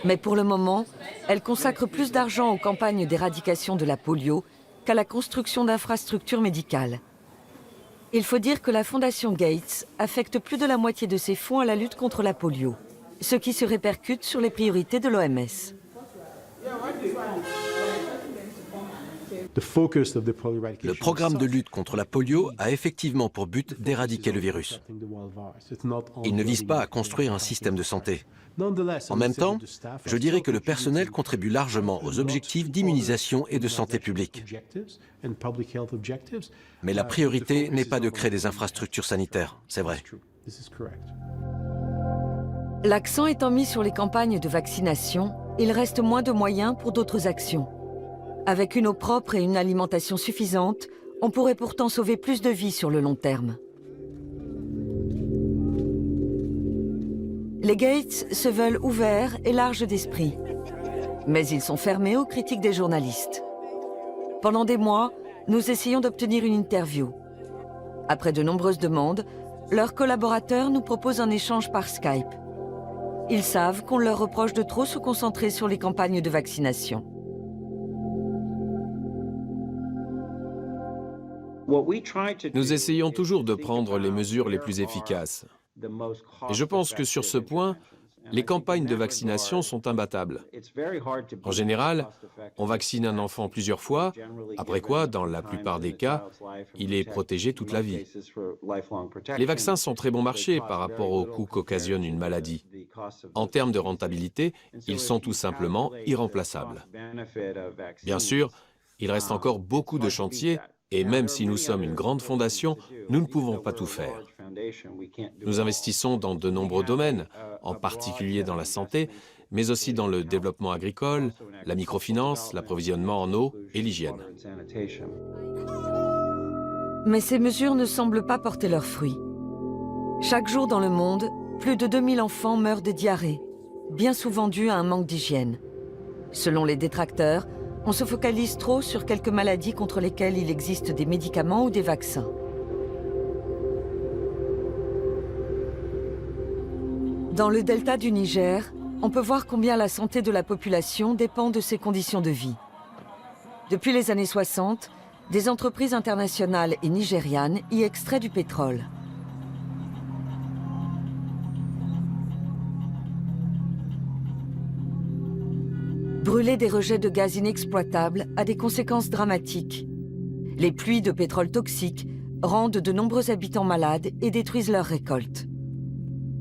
Mais pour le moment, elle consacre plus d'argent aux campagnes d'éradication de la polio qu'à la construction d'infrastructures médicales. Il faut dire que la Fondation Gates affecte plus de la moitié de ses fonds à la lutte contre la polio, ce qui se répercute sur les priorités de l'OMS. Le programme de lutte contre la polio a effectivement pour but d'éradiquer le virus. Il ne vise pas à construire un système de santé. En même temps, je dirais que le personnel contribue largement aux objectifs d'immunisation et de santé publique. Mais la priorité n'est pas de créer des infrastructures sanitaires, c'est vrai. L'accent étant mis sur les campagnes de vaccination, il reste moins de moyens pour d'autres actions. Avec une eau propre et une alimentation suffisante, on pourrait pourtant sauver plus de vies sur le long terme. Les Gates se veulent ouverts et larges d'esprit. Mais ils sont fermés aux critiques des journalistes. Pendant des mois, nous essayons d'obtenir une interview. Après de nombreuses demandes, leurs collaborateurs nous proposent un échange par Skype. Ils savent qu'on leur reproche de trop se concentrer sur les campagnes de vaccination. Nous essayons toujours de prendre les mesures les plus efficaces. Et je pense que sur ce point, les campagnes de vaccination sont imbattables. En général, on vaccine un enfant plusieurs fois, après quoi, dans la plupart des cas, il est protégé toute la vie. Les vaccins sont très bon marché par rapport aux coûts qu'occasionne une maladie. En termes de rentabilité, ils sont tout simplement irremplaçables. Bien sûr, il reste encore beaucoup de chantiers. Et même si nous sommes une grande fondation, nous ne pouvons pas tout faire. Nous investissons dans de nombreux domaines, en particulier dans la santé, mais aussi dans le développement agricole, la microfinance, l'approvisionnement en eau et l'hygiène. Mais ces mesures ne semblent pas porter leurs fruits. Chaque jour dans le monde, plus de 2000 enfants meurent de diarrhée, bien souvent dû à un manque d'hygiène. Selon les détracteurs, on se focalise trop sur quelques maladies contre lesquelles il existe des médicaments ou des vaccins. Dans le delta du Niger, on peut voir combien la santé de la population dépend de ses conditions de vie. Depuis les années 60, des entreprises internationales et nigérianes y extraient du pétrole. Brûler des rejets de gaz inexploitables a des conséquences dramatiques. Les pluies de pétrole toxique rendent de nombreux habitants malades et détruisent leurs récoltes.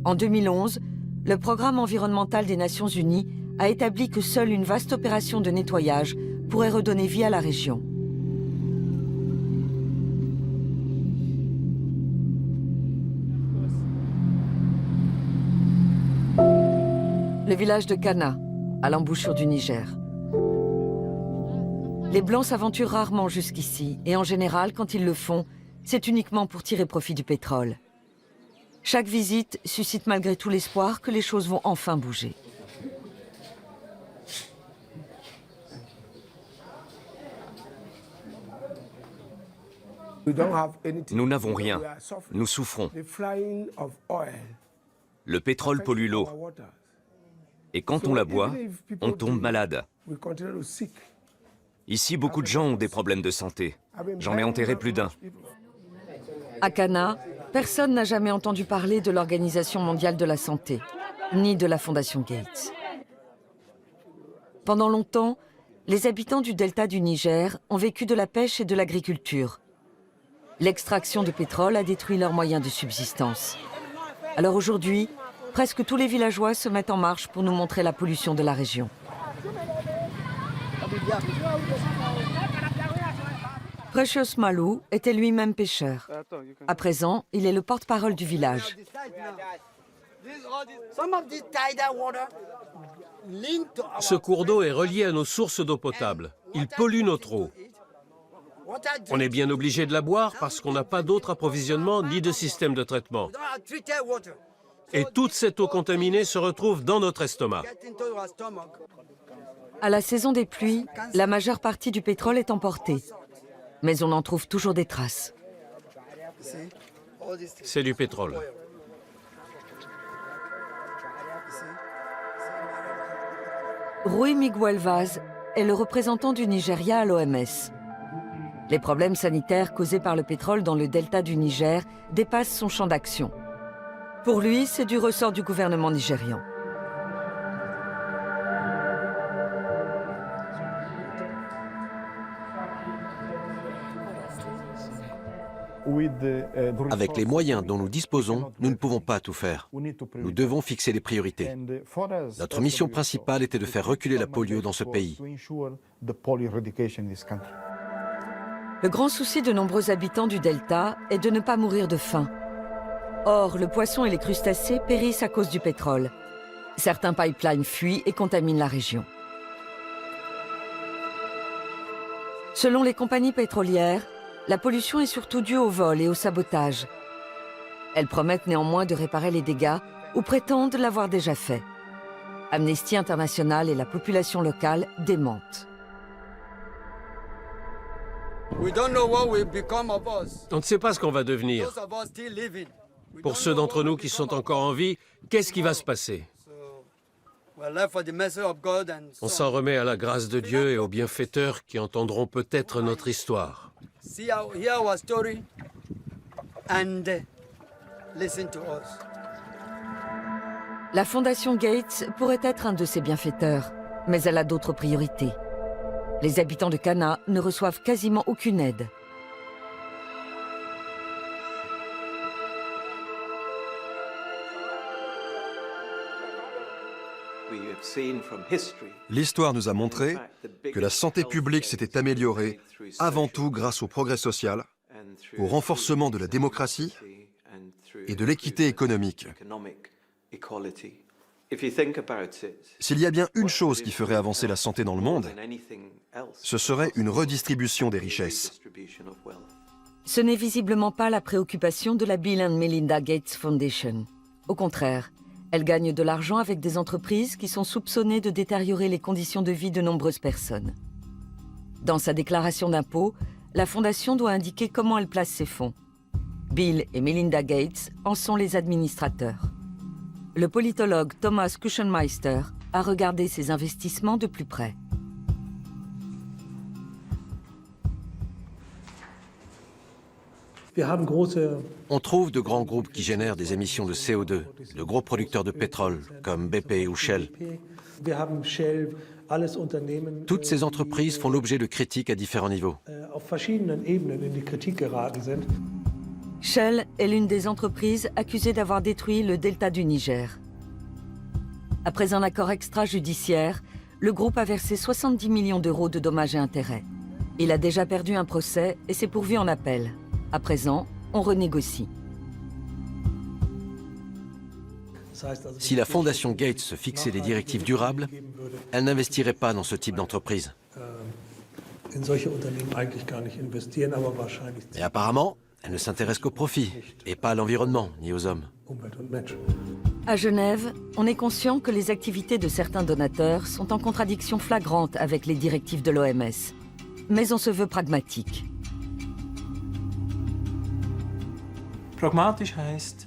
En 2011, le Programme environnemental des Nations Unies a établi que seule une vaste opération de nettoyage pourrait redonner vie à la région. Le village de Kana, à l'embouchure du Niger. Les Blancs s'aventurent rarement jusqu'ici, et en général, quand ils le font, c'est uniquement pour tirer profit du pétrole. Chaque visite suscite malgré tout l'espoir que les choses vont enfin bouger. Nous n'avons rien. Nous souffrons. Le pétrole pollue l'eau. Et quand on la boit, on tombe malade. Ici, beaucoup de gens ont des problèmes de santé. J'en ai enterré plus d'un. À Kana, personne n'a jamais entendu parler de l'Organisation mondiale de la santé, ni de la Fondation Gates. Pendant longtemps, les habitants du delta du Niger ont vécu de la pêche et de l'agriculture. L'extraction de pétrole a détruit leurs moyens de subsistance. Alors aujourd'hui, presque tous les villageois se mettent en marche pour nous montrer la pollution de la région. Precious Malou était lui-même pêcheur. À présent, il est le porte-parole du village. Ce cours d'eau est relié à nos sources d'eau potable. Il pollue notre eau. On est bien obligé de la boire parce qu'on n'a pas d'autre approvisionnement ni de système de traitement. Et toute cette eau contaminée se retrouve dans notre estomac. À la saison des pluies, la majeure partie du pétrole est emportée. Mais on en trouve toujours des traces. C'est du pétrole. Rui Miguel Vaz est le représentant du Nigeria à l'OMS. Les problèmes sanitaires causés par le pétrole dans le delta du Niger dépassent son champ d'action. Pour lui, c'est du ressort du gouvernement nigérian. Avec les moyens dont nous disposons, nous ne pouvons pas tout faire. Nous devons fixer les priorités. Notre mission principale était de faire reculer la polio dans ce pays. Le grand souci de nombreux habitants du delta est de ne pas mourir de faim. Or, le poisson et les crustacés périssent à cause du pétrole. Certains pipelines fuient et contaminent la région. Selon les compagnies pétrolières, la pollution est surtout due au vol et au sabotage. Elles promettent néanmoins de réparer les dégâts ou prétendent l'avoir déjà fait. Amnesty International et la population locale démentent. On ne sait pas ce qu'on va devenir. Pour ceux d'entre nous qui sont encore en vie, qu'est-ce qui va se passer? On s'en remet à la grâce de Dieu et aux bienfaiteurs qui entendront peut-être notre histoire. La Fondation Gates pourrait être un de ces bienfaiteurs, mais elle a d'autres priorités. Les habitants de Cana ne reçoivent quasiment aucune aide. L'histoire nous a montré que la santé publique s'était améliorée avant tout grâce au progrès social, au renforcement de la démocratie et de l'équité économique. S'il y a bien une chose qui ferait avancer la santé dans le monde, ce serait une redistribution des richesses. Ce n'est visiblement pas la préoccupation de la Bill & Melinda Gates Foundation. Au contraire, elle gagne de l'argent avec des entreprises qui sont soupçonnées de détériorer les conditions de vie de nombreuses personnes. Dans sa déclaration d'impôt, la Fondation doit indiquer comment elle place ses fonds. Bill et Melinda Gates en sont les administrateurs. Le politologue Thomas Kuchenmeister a regardé ces investissements de plus près. On trouve de grands groupes qui génèrent des émissions de CO2, de gros producteurs de pétrole, comme BP ou Shell. Toutes ces entreprises font l'objet de critiques à différents niveaux. Shell est l'une des entreprises accusées d'avoir détruit le delta du Niger. Après un accord extrajudiciaire, le groupe a versé 70 millions d'euros de dommages et intérêts. Il a déjà perdu un procès et s'est pourvu en appel. À présent, on renégocie. Si la Fondation Gates se fixait des directives durables, elle n'investirait pas dans ce type d'entreprise. Mais apparemment, elle ne s'intéresse qu'au profit, et pas à l'environnement, ni aux hommes. À Genève, on est conscient que les activités de certains donateurs sont en contradiction flagrante avec les directives de l'OMS. Mais on se veut pragmatique.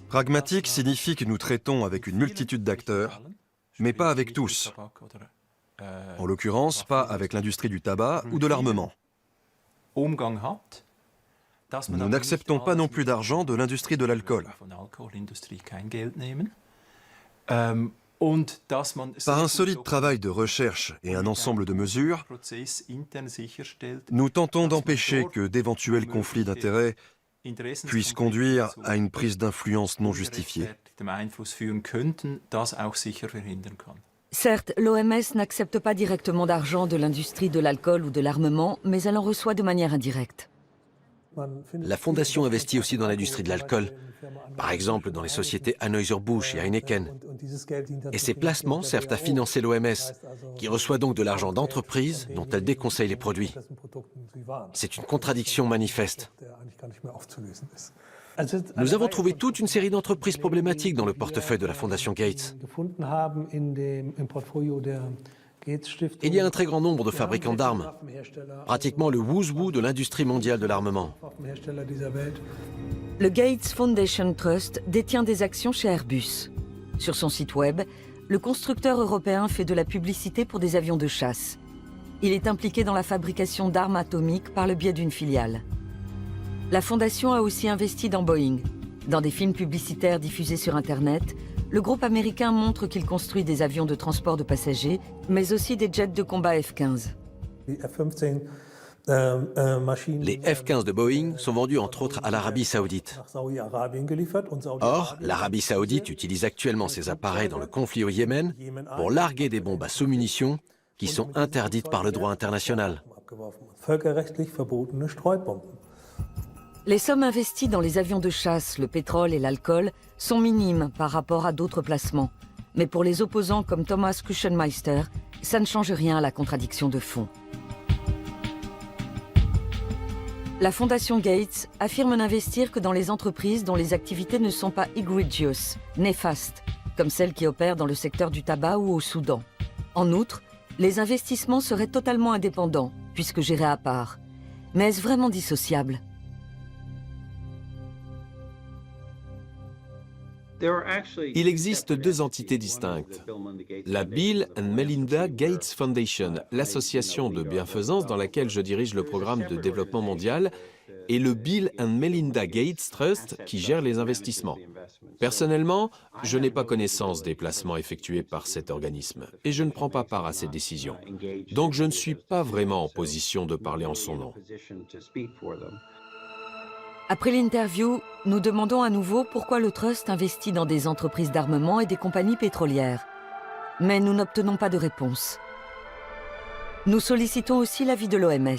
Pragmatique signifie que nous traitons avec une multitude d'acteurs, mais pas avec tous. En l'occurrence, pas avec l'industrie du tabac ou de l'armement. Nous n'acceptons pas non plus d'argent de l'industrie de l'alcool. Par un solide travail de recherche et un ensemble de mesures, nous tentons d'empêcher que d'éventuels conflits d'intérêts puissent conduire à une prise d'influence non justifiée. Certes, l'OMS n'accepte pas directement d'argent de l'industrie de l'alcool ou de l'armement, mais elle en reçoit de manière indirecte. La Fondation investit aussi dans l'industrie de l'alcool, par exemple dans les sociétés Anheuser-Busch et Heineken. Et ces placements servent à financer l'OMS, qui reçoit donc de l'argent d'entreprises dont elle déconseille les produits. C'est une contradiction manifeste. Nous avons trouvé toute une série d'entreprises problématiques dans le portefeuille de la Fondation Gates. Il y a un très grand nombre de fabricants d'armes, pratiquement le who's who de l'industrie mondiale de l'armement. Le Gates Foundation Trust détient des actions chez Airbus. Sur son site web, le constructeur européen fait de la publicité pour des avions de chasse. Il est impliqué dans la fabrication d'armes atomiques par le biais d'une filiale. La Fondation a aussi investi dans Boeing. Dans des films publicitaires diffusés sur Internet, le groupe américain montre qu'il construit des avions de transport de passagers, mais aussi des jets de combat F-15. Les F-15 de Boeing sont vendus entre autres à l'Arabie Saoudite. Or, l'Arabie Saoudite utilise actuellement ces appareils dans le conflit au Yémen pour larguer des bombes à sous-munitions qui sont interdites par le droit international. Les sommes investies dans les avions de chasse, le pétrole et l'alcool sont minimes par rapport à d'autres placements. Mais pour les opposants comme Thomas Kuchenmeister, ça ne change rien à la contradiction de fond. La Fondation Gates affirme n'investir que dans les entreprises dont les activités ne sont pas egregious, néfastes, comme celles qui opèrent dans le secteur du tabac ou au Soudan. En outre, les investissements seraient totalement indépendants, puisque gérés à part. Mais est-ce vraiment dissociable ? Il existe deux entités distinctes. La Bill and Melinda Gates Foundation, l'association de bienfaisance dans laquelle je dirige le programme de développement mondial, et le Bill and Melinda Gates Trust qui gère les investissements. Personnellement, je n'ai pas connaissance des placements effectués par cet organisme et je ne prends pas part à ces décisions. Donc je ne suis pas vraiment en position de parler en son nom. Après l'interview, nous demandons à nouveau pourquoi le Trust investit dans des entreprises d'armement et des compagnies pétrolières. Mais nous n'obtenons pas de réponse. Nous sollicitons aussi l'avis de l'OMS.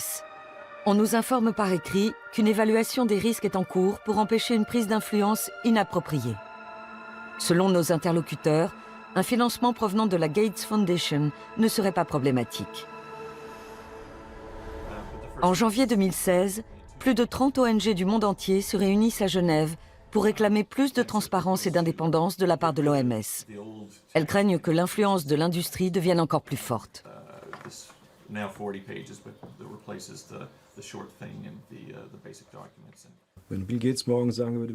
On nous informe par écrit qu'une évaluation des risques est en cours pour empêcher une prise d'influence inappropriée. Selon nos interlocuteurs, un financement provenant de la Gates Foundation ne serait pas problématique. En janvier 2016, plus de 30 ONG du monde entier se réunissent à Genève pour réclamer plus de transparence et d'indépendance de la part de l'OMS. Elles craignent que l'influence de l'industrie devienne encore plus forte.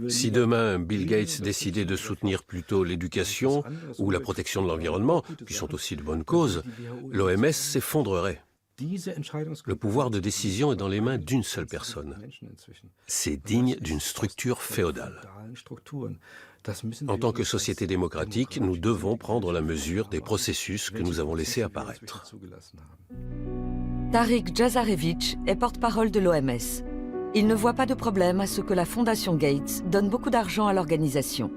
Si demain Bill Gates décidait de soutenir plutôt l'éducation ou la protection de l'environnement, qui sont aussi de bonnes causes, l'OMS s'effondrerait. Le pouvoir de décision est dans les mains d'une seule personne. C'est digne d'une structure féodale. En tant que société démocratique, nous devons prendre la mesure des processus que nous avons laissés apparaître. Tariq Djazarevich est porte-parole de l'OMS. Il ne voit pas de problème à ce que la Fondation Gates donne beaucoup d'argent à l'organisation.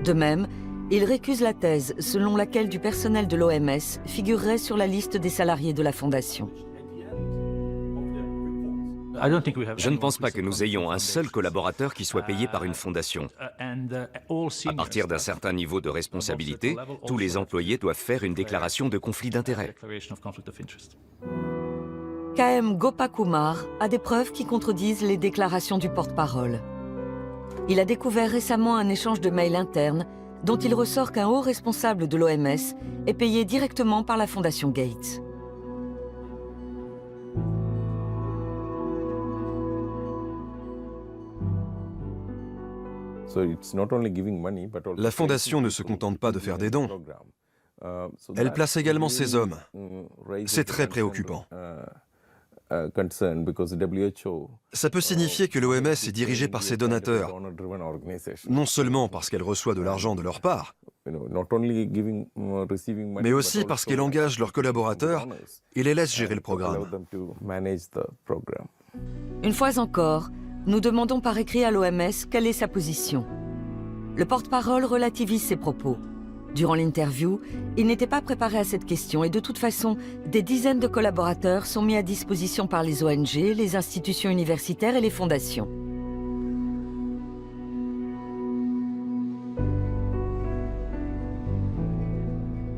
De même, il récuse la thèse selon laquelle du personnel de l'OMS figurerait sur la liste des salariés de la Fondation. Je ne pense pas que nous ayons un seul collaborateur qui soit payé par une fondation. À partir d'un certain niveau de responsabilité, tous les employés doivent faire une déclaration de conflit d'intérêts. KM Gopakumar a des preuves qui contredisent les déclarations du porte-parole. Il a découvert récemment un échange de mails internes dont il ressort qu'un haut responsable de l'OMS est payé directement par la Fondation Gates. La Fondation ne se contente pas de faire des dons. Elle place également ses hommes. C'est très préoccupant. Ça peut signifier que l'OMS est dirigée par ses donateurs, non seulement parce qu'elle reçoit de l'argent de leur part, mais aussi parce qu'elle engage leurs collaborateurs et les laisse gérer le programme. Une fois encore, nous demandons par écrit à l'OMS quelle est sa position. Le porte-parole relativise ses propos. Durant l'interview, il n'était pas préparé à cette question et de toute façon, des dizaines de collaborateurs sont mis à disposition par les ONG, les institutions universitaires et les fondations.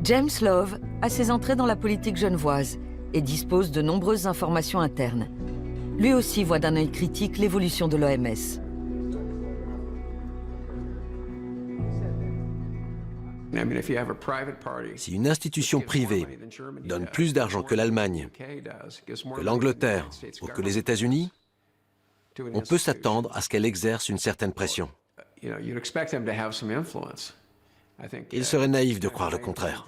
James Love a ses entrées dans la politique genevoise et dispose de nombreuses informations internes. Lui aussi voit d'un œil critique l'évolution de l'OMS. Si une institution privée donne plus d'argent que l'Allemagne, que l'Angleterre ou que les États-Unis, on peut s'attendre à ce qu'elle exerce une certaine pression. Il serait naïf de croire le contraire.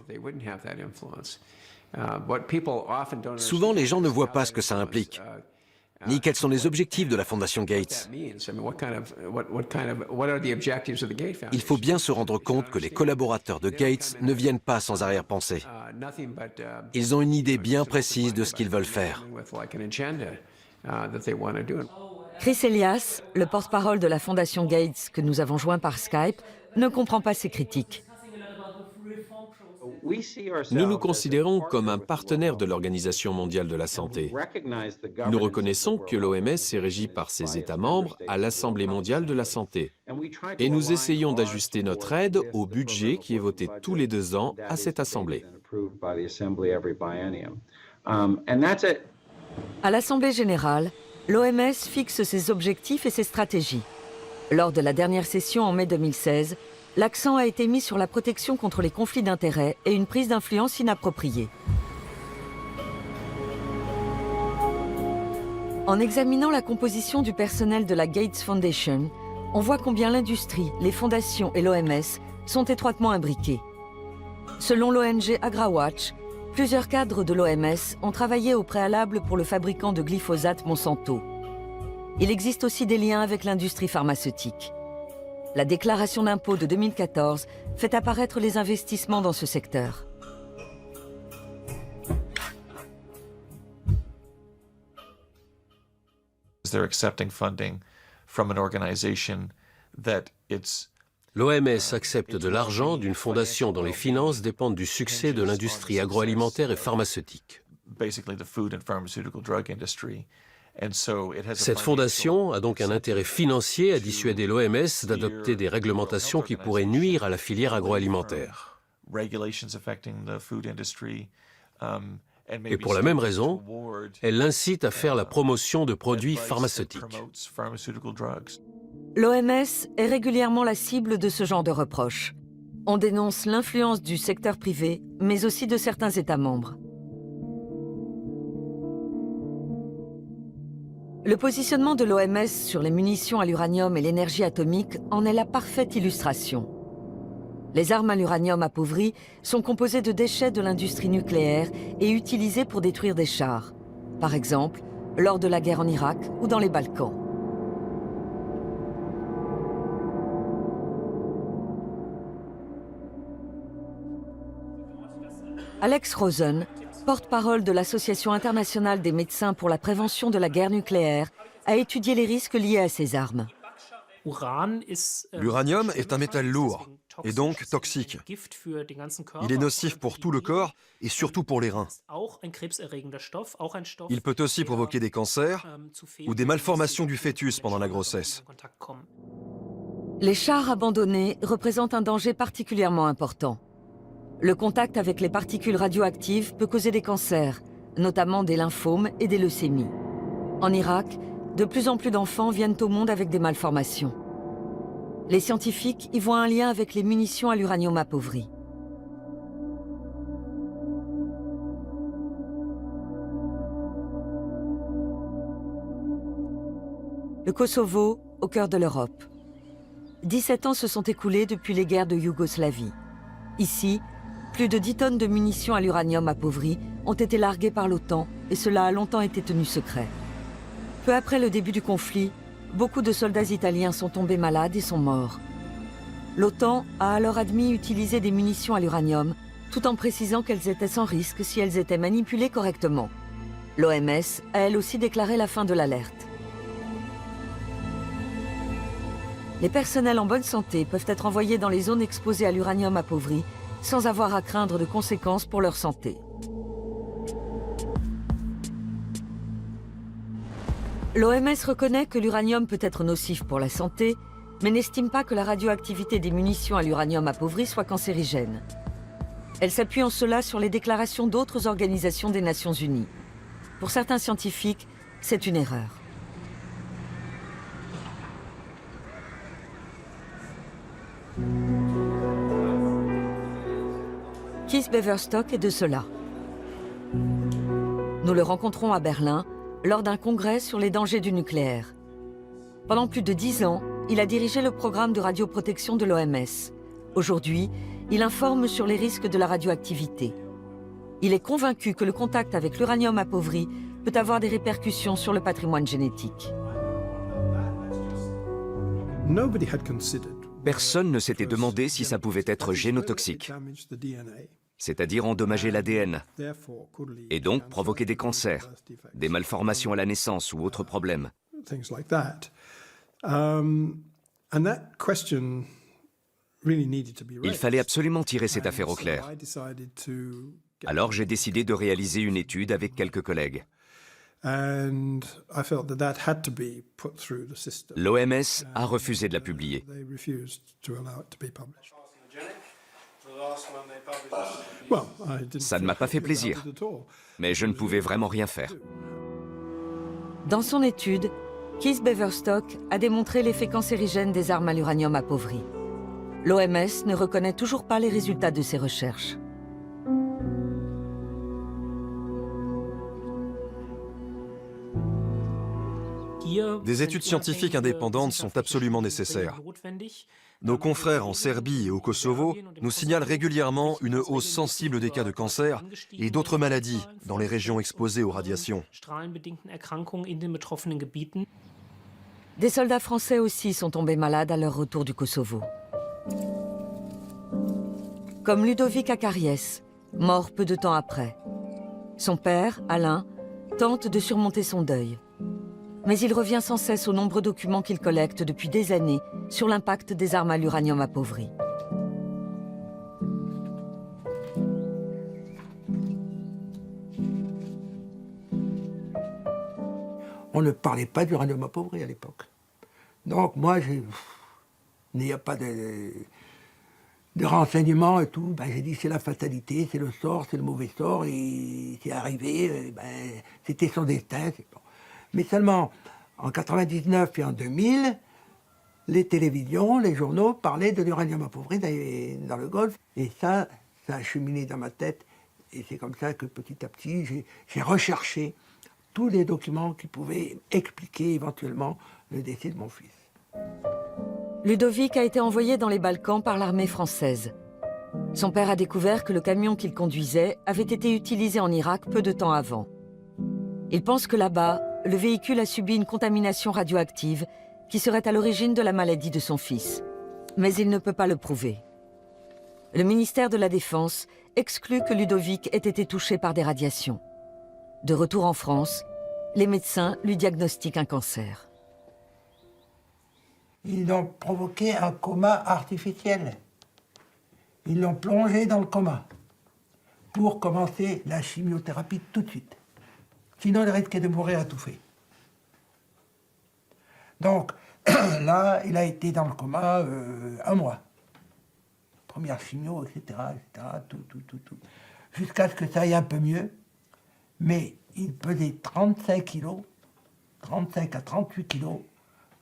Souvent, les gens ne voient pas ce que ça implique, ni quels sont les objectifs de la Fondation Gates. Il faut bien se rendre compte que les collaborateurs de Gates ne viennent pas sans arrière-pensée. Ils ont une idée bien précise de ce qu'ils veulent faire. Chris Elias, le porte-parole de la Fondation Gates que nous avons joint par Skype, ne comprend pas ces critiques. Nous nous considérons comme un partenaire de l'Organisation mondiale de la santé. Nous reconnaissons que l'OMS est régie par ses États membres à l'Assemblée mondiale de la santé. Et nous essayons d'ajuster notre aide au budget qui est voté tous les 2 ans à cette Assemblée. À l'Assemblée générale, l'OMS fixe ses objectifs et ses stratégies. Lors de la dernière session en mai 2016, l'accent a été mis sur la protection contre les conflits d'intérêts et une prise d'influence inappropriée. En examinant la composition du personnel de la Gates Foundation, on voit combien l'industrie, les fondations et l'OMS sont étroitement imbriqués. Selon l'ONG AgraWatch, plusieurs cadres de l'OMS ont travaillé au préalable pour le fabricant de glyphosate Monsanto. Il existe aussi des liens avec l'industrie pharmaceutique. La déclaration d'impôt de 2014 fait apparaître les investissements dans ce secteur. L'OMS accepte de l'argent d'une fondation dont les finances dépendent du succès de l'industrie agroalimentaire et pharmaceutique. Cette fondation a donc un intérêt financier à dissuader l'OMS d'adopter des réglementations qui pourraient nuire à la filière agroalimentaire. Et pour la même raison, elle l'incite à faire la promotion de produits pharmaceutiques. L'OMS est régulièrement la cible de ce genre de reproches. On dénonce l'influence du secteur privé, mais aussi de certains États membres. Le positionnement de l'OMS sur les munitions à l'uranium et l'énergie atomique en est la parfaite illustration. Les armes à l'uranium appauvri sont composées de déchets de l'industrie nucléaire et utilisées pour détruire des chars, par exemple lors de la guerre en Irak ou dans les Balkans. Alex Rosen, porte-parole de l'Association internationale des médecins pour la prévention de la guerre nucléaire, a étudié les risques liés à ces armes. L'uranium est un métal lourd et donc toxique. Il est nocif pour tout le corps et surtout pour les reins. Il peut aussi provoquer des cancers ou des malformations du fœtus pendant la grossesse. Les chars abandonnés représentent un danger particulièrement important. Le contact avec les particules radioactives peut causer des cancers, notamment des lymphomes et des leucémies. En Irak, de plus en plus d'enfants viennent au monde avec des malformations. Les scientifiques y voient un lien avec les munitions à l'uranium appauvri. Le Kosovo, au cœur de l'Europe. 17 ans se sont écoulés depuis les guerres de Yougoslavie. Ici, plus de 10 tonnes de munitions à l'uranium appauvri ont été larguées par l'OTAN et cela a longtemps été tenu secret. Peu après le début du conflit, beaucoup de soldats italiens sont tombés malades et sont morts. L'OTAN a alors admis utiliser des munitions à l'uranium, tout en précisant qu'elles étaient sans risque si elles étaient manipulées correctement. L'OMS a elle aussi déclaré la fin de l'alerte. Les personnels en bonne santé peuvent être envoyés dans les zones exposées à l'uranium appauvri sans avoir à craindre de conséquences pour leur santé. L'OMS reconnaît que l'uranium peut être nocif pour la santé, mais n'estime pas que la radioactivité des munitions à l'uranium appauvri soit cancérigène. Elle s'appuie en cela sur les déclarations d'autres organisations des Nations Unies. Pour certains scientifiques, c'est une erreur. Kees Beverstock est de cela. Nous le rencontrons à Berlin lors d'un congrès sur les dangers du nucléaire. Pendant plus de 10 ans, il a dirigé le programme de radioprotection de l'OMS. Aujourd'hui, il informe sur les risques de la radioactivité. Il est convaincu que le contact avec l'uranium appauvri peut avoir des répercussions sur le patrimoine génétique. Personne ne s'était demandé si ça pouvait être génotoxique, c'est-à-dire endommager l'ADN, et donc provoquer des cancers, des malformations à la naissance ou autres problèmes. Il fallait absolument tirer cette affaire au clair. Alors j'ai décidé de réaliser une étude avec quelques collègues. L'OMS a refusé de la publier. Ça ne m'a pas fait plaisir, mais je ne pouvais vraiment rien faire. Dans son étude, Kees Beverstock a démontré l'effet cancérigène des armes à l'uranium appauvri. L'OMS ne reconnaît toujours pas les résultats de ses recherches. Des études scientifiques indépendantes sont absolument nécessaires. Nos confrères en Serbie et au Kosovo nous signalent régulièrement une hausse sensible des cas de cancer et d'autres maladies dans les régions exposées aux radiations. Des soldats français aussi sont tombés malades à leur retour du Kosovo. Comme Ludovic Akariès, mort peu de temps après. Son père, Alain, tente de surmonter son deuil. Mais il revient sans cesse aux nombreux documents qu'il collecte depuis des années sur l'impact des armes à l'uranium appauvri. On ne parlait pas d'uranium appauvri à l'époque. Donc moi, il n'y a pas de renseignements et tout. Ben, j'ai dit c'est la fatalité, c'est le sort, c'est le mauvais sort, et c'est arrivé, c'était son destin. Bon. Mais seulement en 99 et en 2000, les télévisions, les journaux parlaient de l'uranium appauvri dans le Golfe. Et ça a cheminé dans ma tête. Et c'est comme ça que petit à petit, j'ai recherché tous les documents qui pouvaient expliquer éventuellement le décès de mon fils. Ludovic a été envoyé dans les Balkans par l'armée française. Son père a découvert que le camion qu'il conduisait avait été utilisé en Irak peu de temps avant. Il pense que là-bas, le véhicule a subi une contamination radioactive qui serait à l'origine de la maladie de son fils. Mais il ne peut pas le prouver. Le ministère de la Défense exclut que Ludovic ait été touché par des radiations. De retour en France, les médecins lui diagnostiquent un cancer. Ils ont provoqué un coma artificiel. Ils l'ont plongé dans le coma pour commencer la chimiothérapie tout de suite. Sinon, il risquait de mourir étouffé. Donc, là, il a été dans le coma 1 mois. Première chimio, etc., tout. Jusqu'à ce que ça aille un peu mieux. Mais il pesait 35 kilos, 35 à 38 kilos,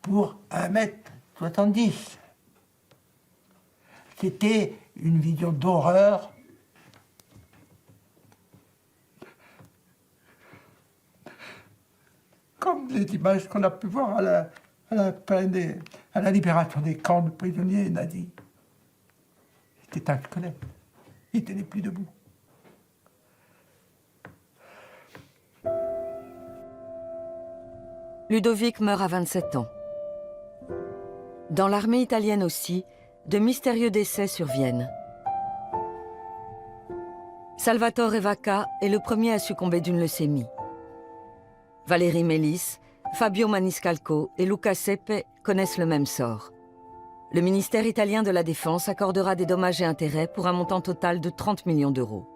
pour 1m70. C'était une vision d'horreur. Comme les images qu'on a pu voir à la libération des camps de prisonniers nazis. C'était un squelette. Il ne tenait plus debout. Ludovic meurt à 27 ans. Dans l'armée italienne aussi, de mystérieux décès surviennent. Salvatore Vacca est le premier à succomber d'une leucémie. Valérie Mélis, Fabio Maniscalco et Luca Seppe connaissent le même sort. Le ministère italien de la Défense accordera des dommages et intérêts pour un montant total de 30 millions d'euros.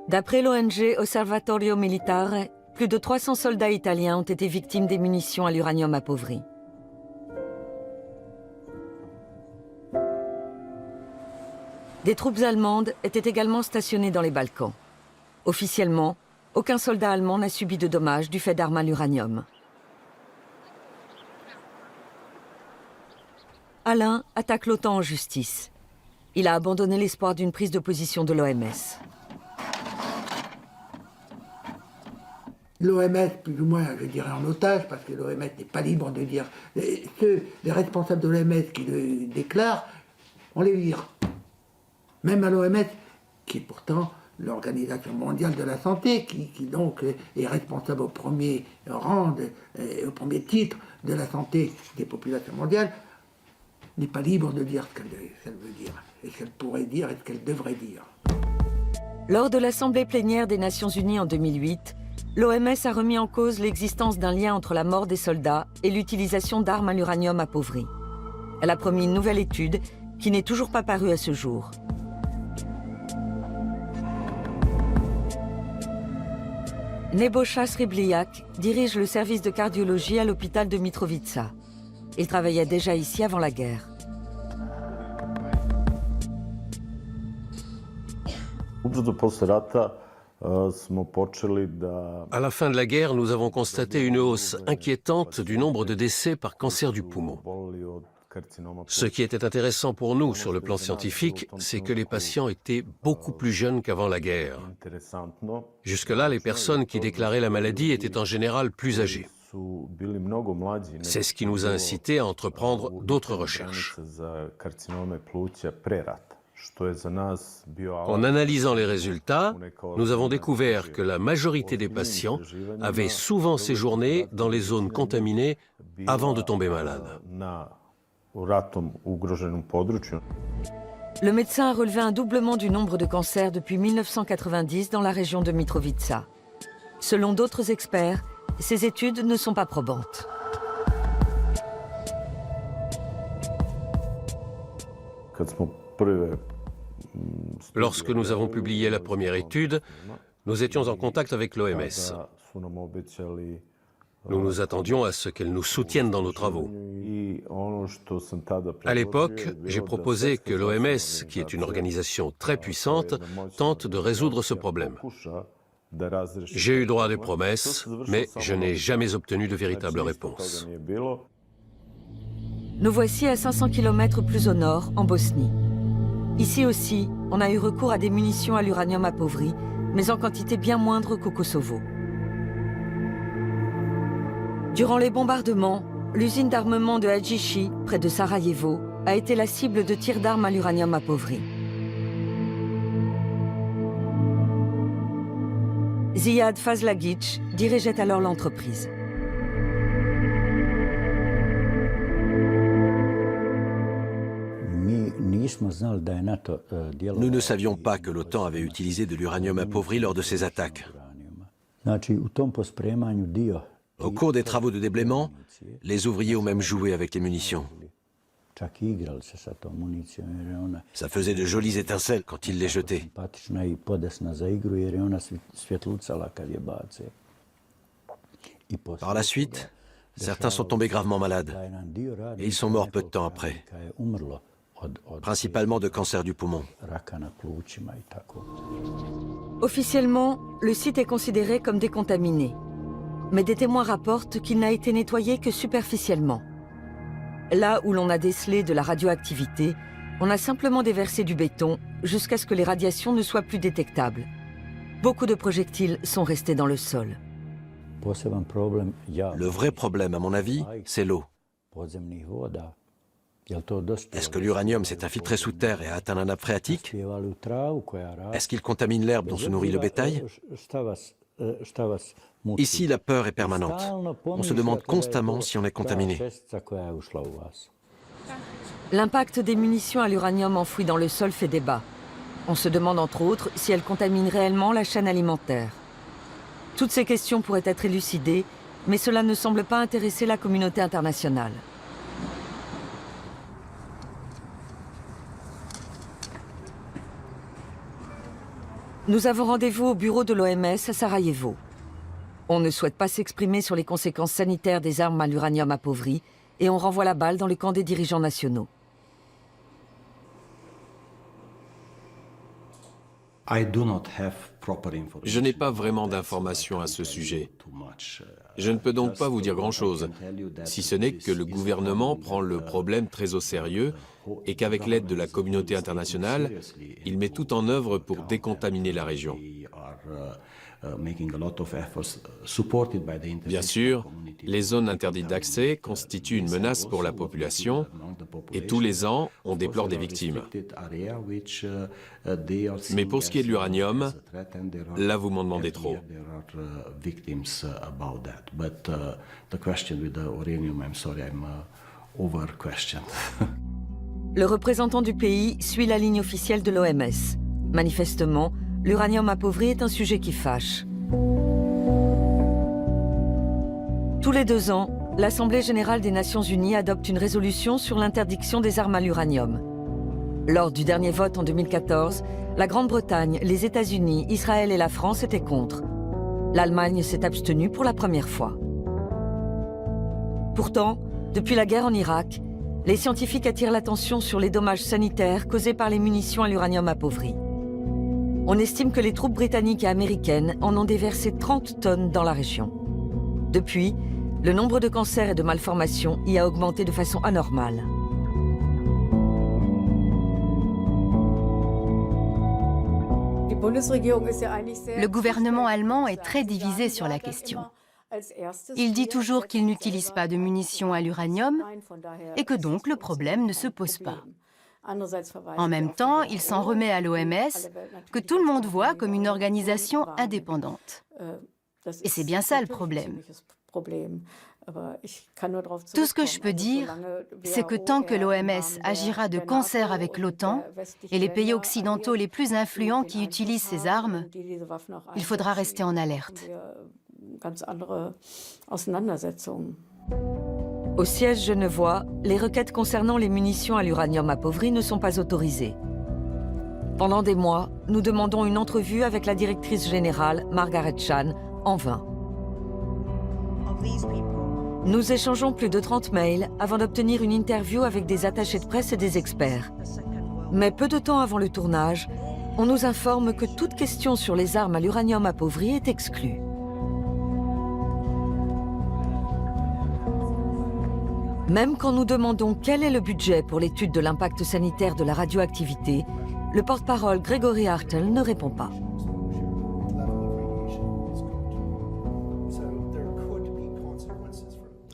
D'après l'ONG Osservatorio Militare, plus de 300 soldats italiens ont été victimes des munitions à l'uranium appauvri. Des troupes allemandes étaient également stationnées dans les Balkans. Officiellement, aucun soldat allemand n'a subi de dommages du fait d'armes à l'uranium. Alain attaque l'OTAN en justice. Il a abandonné l'espoir d'une prise de position de l'OMS. L'OMS, plus ou moins, je dirais en otage, parce que l'OMS n'est pas libre de dire... Les responsables de l'OMS qui le déclarent, on les vire. Même à l'OMS, qui est pourtant l'Organisation mondiale de la santé, qui donc est responsable au premier rang, au premier titre de la santé des populations mondiales, n'est pas libre de dire ce qu'elle veut dire, et ce qu'elle pourrait dire et ce qu'elle devrait dire. Lors de l'Assemblée plénière des Nations Unies en 2008, l'OMS a remis en cause l'existence d'un lien entre la mort des soldats et l'utilisation d'armes à l'uranium appauvri. Elle a promis une nouvelle étude qui n'est toujours pas parue à ce jour. Nebojša Srebliak dirige le service de cardiologie à l'hôpital de Mitrovica. Il travaillait déjà ici avant la guerre. À la fin de la guerre, nous avons constaté une hausse inquiétante du nombre de décès par cancer du poumon. Ce qui était intéressant pour nous sur le plan scientifique, c'est que les patients étaient beaucoup plus jeunes qu'avant la guerre. Jusque-là, les personnes qui déclaraient la maladie étaient en général plus âgées. C'est ce qui nous a incités à entreprendre d'autres recherches. En analysant les résultats, nous avons découvert que la majorité des patients avaient souvent séjourné dans les zones contaminées avant de tomber malades. Le médecin a relevé un doublement du nombre de cancers depuis 1990 dans la région de Mitrovica. Selon d'autres experts, ces études ne sont pas probantes. Lorsque nous avons publié la première étude, nous étions en contact avec l'OMS. Nous nous attendions à ce qu'elle nous soutienne dans nos travaux. À l'époque, j'ai proposé que l'OMS, qui est une organisation très puissante, tente de résoudre ce problème. J'ai eu droit à des promesses, mais je n'ai jamais obtenu de véritable réponse. Nous voici à 500 km plus au nord, en Bosnie. Ici aussi, on a eu recours à des munitions à l'uranium appauvri, mais en quantité bien moindre qu'au Kosovo. Durant les bombardements, l'usine d'armement de Hadjishi, près de Sarajevo, a été la cible de tirs d'armes à l'uranium appauvri. Zijad Fazlagic dirigeait alors l'entreprise. Nous ne savions pas que l'OTAN avait utilisé de l'uranium appauvri lors de ses attaques. Au cours des travaux de déblaiement, les ouvriers ont même joué avec les munitions. Ça faisait de jolies étincelles quand ils les jetaient. Par la suite, certains sont tombés gravement malades et ils sont morts peu de temps après, principalement de cancer du poumon. Officiellement, le site est considéré comme décontaminé. Mais des témoins rapportent qu'il n'a été nettoyé que superficiellement. Là où l'on a décelé de la radioactivité, on a simplement déversé du béton jusqu'à ce que les radiations ne soient plus détectables. Beaucoup de projectiles sont restés dans le sol. Le vrai problème, à mon avis, c'est l'eau. Est-ce que l'uranium s'est infiltré sous terre et a atteint la nappe phréatique? Est-ce qu'il contamine l'herbe dont se nourrit le bétail? Ici, la peur est permanente. On se demande constamment si on est contaminé. L'impact des munitions à l'uranium enfouies dans le sol fait débat. On se demande entre autres si elles contaminent réellement la chaîne alimentaire. Toutes ces questions pourraient être élucidées, mais cela ne semble pas intéresser la communauté internationale. Nous avons rendez-vous au bureau de l'OMS à Sarajevo. On ne souhaite pas s'exprimer sur les conséquences sanitaires des armes à l'uranium appauvri et on renvoie la balle dans le camp des dirigeants nationaux. Je n'ai pas vraiment d'informations à ce sujet. Je ne peux donc pas vous dire grand-chose, si ce n'est que le gouvernement prend le problème très au sérieux et qu'avec l'aide de la communauté internationale, il met tout en œuvre pour décontaminer la région. Bien sûr, les zones interdites d'accès constituent une menace pour la population et tous les ans, on déplore des victimes. Mais pour ce qui est de l'uranium, là vous m'en demandez trop. Le représentant du pays suit la ligne officielle de l'OMS. Manifestement, l'uranium appauvri est un sujet qui fâche. Tous les 2 ans, l'Assemblée générale des Nations unies adopte une résolution sur l'interdiction des armes à l'uranium. Lors du dernier vote en 2014, la Grande-Bretagne, les États-Unis, Israël et la France étaient contre. L'Allemagne s'est abstenue pour la première fois. Pourtant, depuis la guerre en Irak, les scientifiques attirent l'attention sur les dommages sanitaires causés par les munitions à l'uranium appauvri. On estime que les troupes britanniques et américaines en ont déversé 30 tonnes dans la région. Depuis, le nombre de cancers et de malformations y a augmenté de façon anormale. Le gouvernement allemand est très divisé sur la question. Il dit toujours qu'il n'utilise pas de munitions à l'uranium et que donc le problème ne se pose pas. En même temps, il s'en remet à l'OMS, que tout le monde voit comme une organisation indépendante. Et c'est bien ça le problème. Tout ce que je peux dire, c'est que tant que l'OMS agira de concert avec l'OTAN et les pays occidentaux les plus influents qui utilisent ces armes, il faudra rester en alerte. Au siège genevois, les requêtes concernant les munitions à l'uranium appauvri ne sont pas autorisées. Pendant des mois, nous demandons une entrevue avec la directrice générale, Margaret Chan, en vain. Nous échangeons plus de 30 mails avant d'obtenir une interview avec des attachés de presse et des experts. Mais peu de temps avant le tournage, on nous informe que toute question sur les armes à l'uranium appauvri est exclue. Même quand nous demandons quel est le budget pour l'étude de l'impact sanitaire de la radioactivité, le porte-parole Gregory Hartel ne répond pas.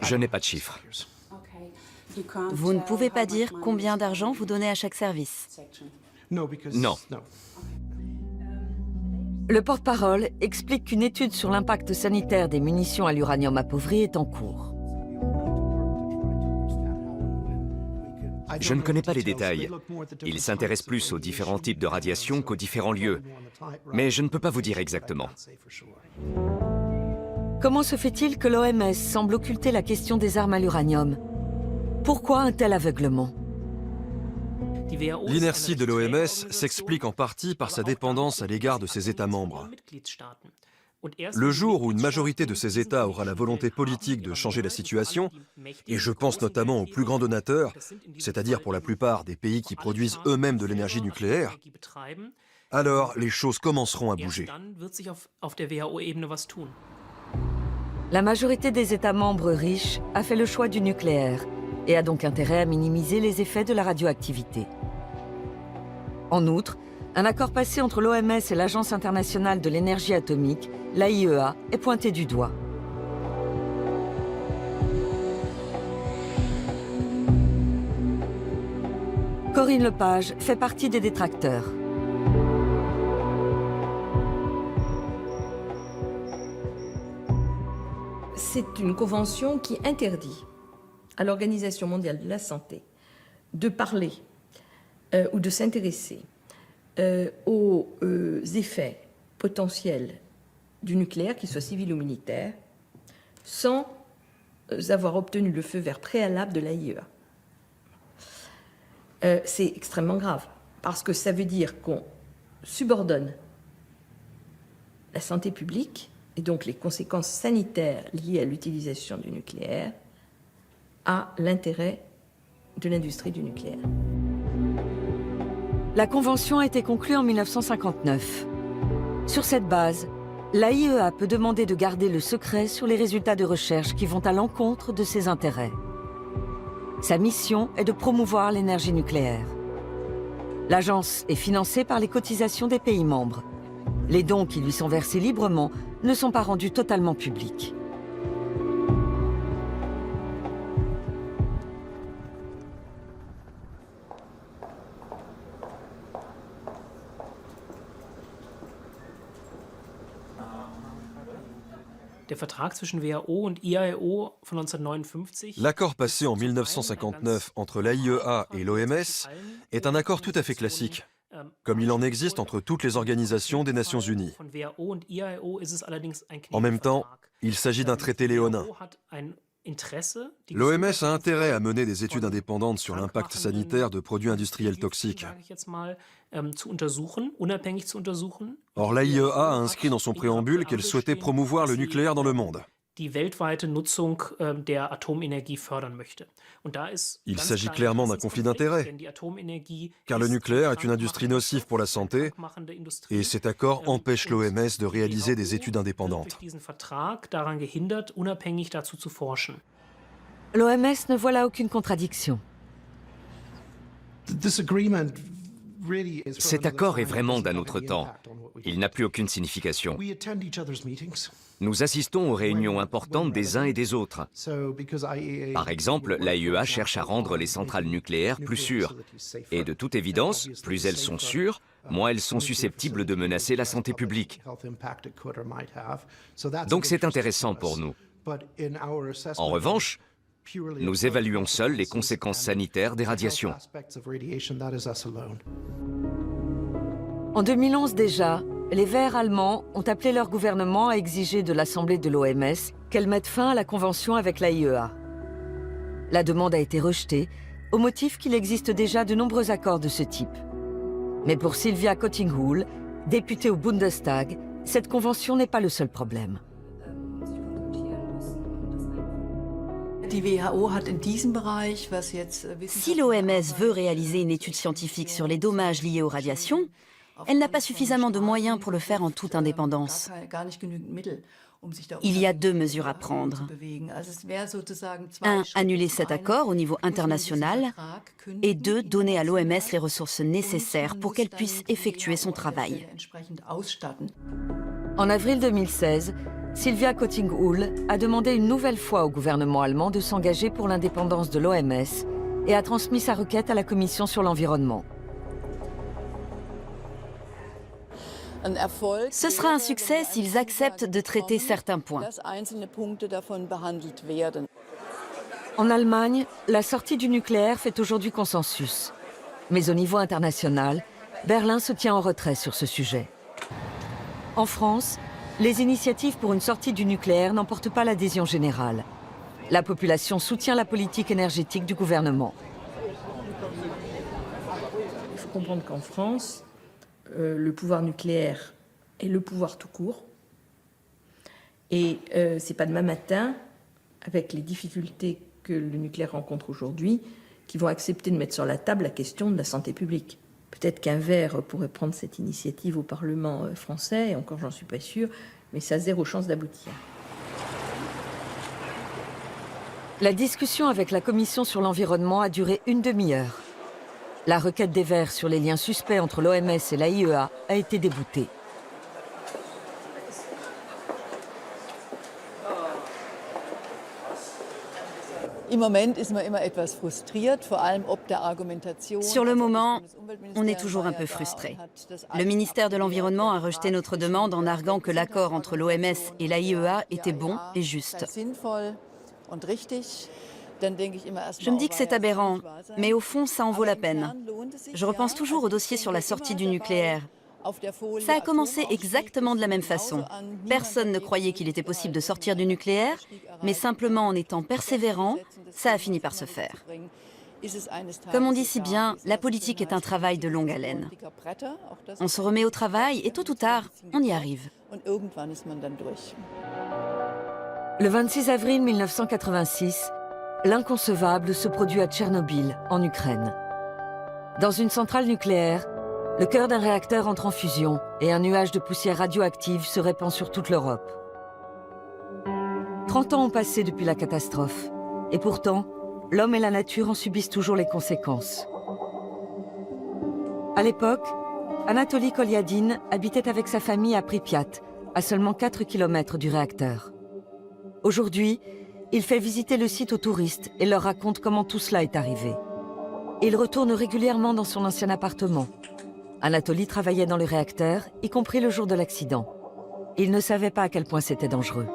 Je n'ai pas de chiffres. Vous ne pouvez pas dire combien d'argent vous donnez à chaque service? Non. Le porte-parole explique qu'une étude sur l'impact sanitaire des munitions à l'uranium appauvri est en cours. Je ne connais pas les détails. Il s'intéresse plus aux différents types de radiation qu'aux différents lieux. Mais je ne peux pas vous dire exactement. Comment se fait-il que l'OMS semble occulter la question des armes à l'uranium? Pourquoi un tel aveuglement? L'inertie de l'OMS s'explique en partie par sa dépendance à l'égard de ses États membres. Le jour où une majorité de ces États aura la volonté politique de changer la situation, et je pense notamment aux plus grands donateurs, c'est-à-dire pour la plupart des pays qui produisent eux-mêmes de l'énergie nucléaire, alors les choses commenceront à bouger. La majorité des États membres riches a fait le choix du nucléaire et a donc intérêt à minimiser les effets de la radioactivité. En outre, un accord passé entre l'OMS et l'Agence internationale de l'énergie atomique, l'AIEA, est pointé du doigt. Corinne Lepage fait partie des détracteurs. C'est une convention qui interdit à l'Organisation mondiale de la santé de parler ou de s'intéresser aux effets potentiels du nucléaire, qu'il soit civil ou militaire, sans avoir obtenu le feu vert préalable de l'AIEA. C'est extrêmement grave, parce que ça veut dire qu'on subordonne la santé publique, et donc les conséquences sanitaires liées à l'utilisation du nucléaire, à l'intérêt de l'industrie du nucléaire. La convention a été conclue en 1959. Sur cette base, l'AIEA peut demander de garder le secret sur les résultats de recherche qui vont à l'encontre de ses intérêts. Sa mission est de promouvoir l'énergie nucléaire. L'agence est financée par les cotisations des pays membres. Les dons qui lui sont versés librement ne sont pas rendus totalement publics. L'accord passé en 1959 entre l'AIEA et l'OMS est un accord tout à fait classique, comme il en existe entre toutes les organisations des Nations Unies. En même temps, il s'agit d'un traité léonin. L'OMS a intérêt à mener des études indépendantes sur l'impact sanitaire de produits industriels toxiques. Or, l'AIEA a inscrit dans son préambule qu'elle souhaitait promouvoir le nucléaire dans le monde. Il s'agit clairement d'un conflit d'intérêts, car le nucléaire est une industrie nocive pour la santé, et cet accord empêche l'OMS de réaliser des études indépendantes. L'OMS ne voit là aucune contradiction. Cet accord est vraiment d'un autre temps. Il n'a plus aucune signification. Nous assistons aux réunions importantes des uns et des autres. Par exemple, l'AIEA cherche à rendre les centrales nucléaires plus sûres. Et de toute évidence, plus elles sont sûres, moins elles sont susceptibles de menacer la santé publique. Donc c'est intéressant pour nous. En revanche, nous évaluons seuls les conséquences sanitaires des radiations. En 2011 déjà, les Verts allemands ont appelé leur gouvernement à exiger de l'Assemblée de l'OMS qu'elle mette fin à la convention avec l'AIEA. La demande a été rejetée, au motif qu'il existe déjà de nombreux accords de ce type. Mais pour Sylvia Kottinghull, députée au Bundestag, cette convention n'est pas le seul problème. Si l'OMS veut réaliser une étude scientifique sur les dommages liés aux radiations, elle n'a pas suffisamment de moyens pour le faire en toute indépendance. Il y a deux mesures à prendre. 1. Annuler cet accord au niveau international. Et 2. Donner à l'OMS les ressources nécessaires pour qu'elle puisse effectuer son travail. En avril 2016, Sylvia Kottinghull a demandé une nouvelle fois au gouvernement allemand de s'engager pour l'indépendance de l'OMS et a transmis sa requête à la Commission sur l'environnement. Ce sera un succès s'ils acceptent de traiter certains points. En Allemagne, la sortie du nucléaire fait aujourd'hui consensus. Mais au niveau international, Berlin se tient en retrait sur ce sujet. En France, les initiatives pour une sortie du nucléaire n'emportent pas l'adhésion générale. La population soutient la politique énergétique du gouvernement. Il faut comprendre qu'en France, le pouvoir nucléaire est le pouvoir tout court. Et c'est pas demain matin, avec les difficultés que le nucléaire rencontre aujourd'hui, qu'ils vont accepter de mettre sur la table la question de la santé publique. Peut-être qu'un Vert pourrait prendre cette initiative au Parlement français, et encore j'en suis pas sûre, mais ça a zéro chance d'aboutir. La discussion avec la Commission sur l'environnement a duré une demi-heure. La requête des Verts sur les liens suspects entre l'OMS et l'AIEA a été déboutée. Sur le moment, on est toujours un peu frustré. Le ministère de l'Environnement a rejeté notre demande en arguant que l'accord entre l'OMS et l'AIEA était bon et juste. Je me dis que c'est aberrant, mais au fond, ça en vaut la peine. Je repense toujours au dossier sur la sortie du nucléaire. Ça a commencé exactement de la même façon. Personne ne croyait qu'il était possible de sortir du nucléaire, mais simplement en étant persévérant, ça a fini par se faire. Comme on dit si bien, la politique est un travail de longue haleine. On se remet au travail et tôt ou tard, on y arrive. Le 26 avril 1986, l'inconcevable se produit à Tchernobyl, en Ukraine. Dans une centrale nucléaire, Le cœur d'un réacteur entre en fusion et un nuage de poussière radioactive se répand sur toute l'Europe. 30 ans ont passé depuis la catastrophe. Et pourtant, l'homme et la nature en subissent toujours les conséquences. À l'époque, Anatoly Kolyadin habitait avec sa famille à Pripyat, à seulement 4 km du réacteur. Aujourd'hui, il fait visiter le site aux touristes et leur raconte comment tout cela est arrivé. Il retourne régulièrement dans son ancien appartement. Anatoly travaillait dans le réacteur, y compris le jour de l'accident. Il ne savait pas à quel point c'était dangereux.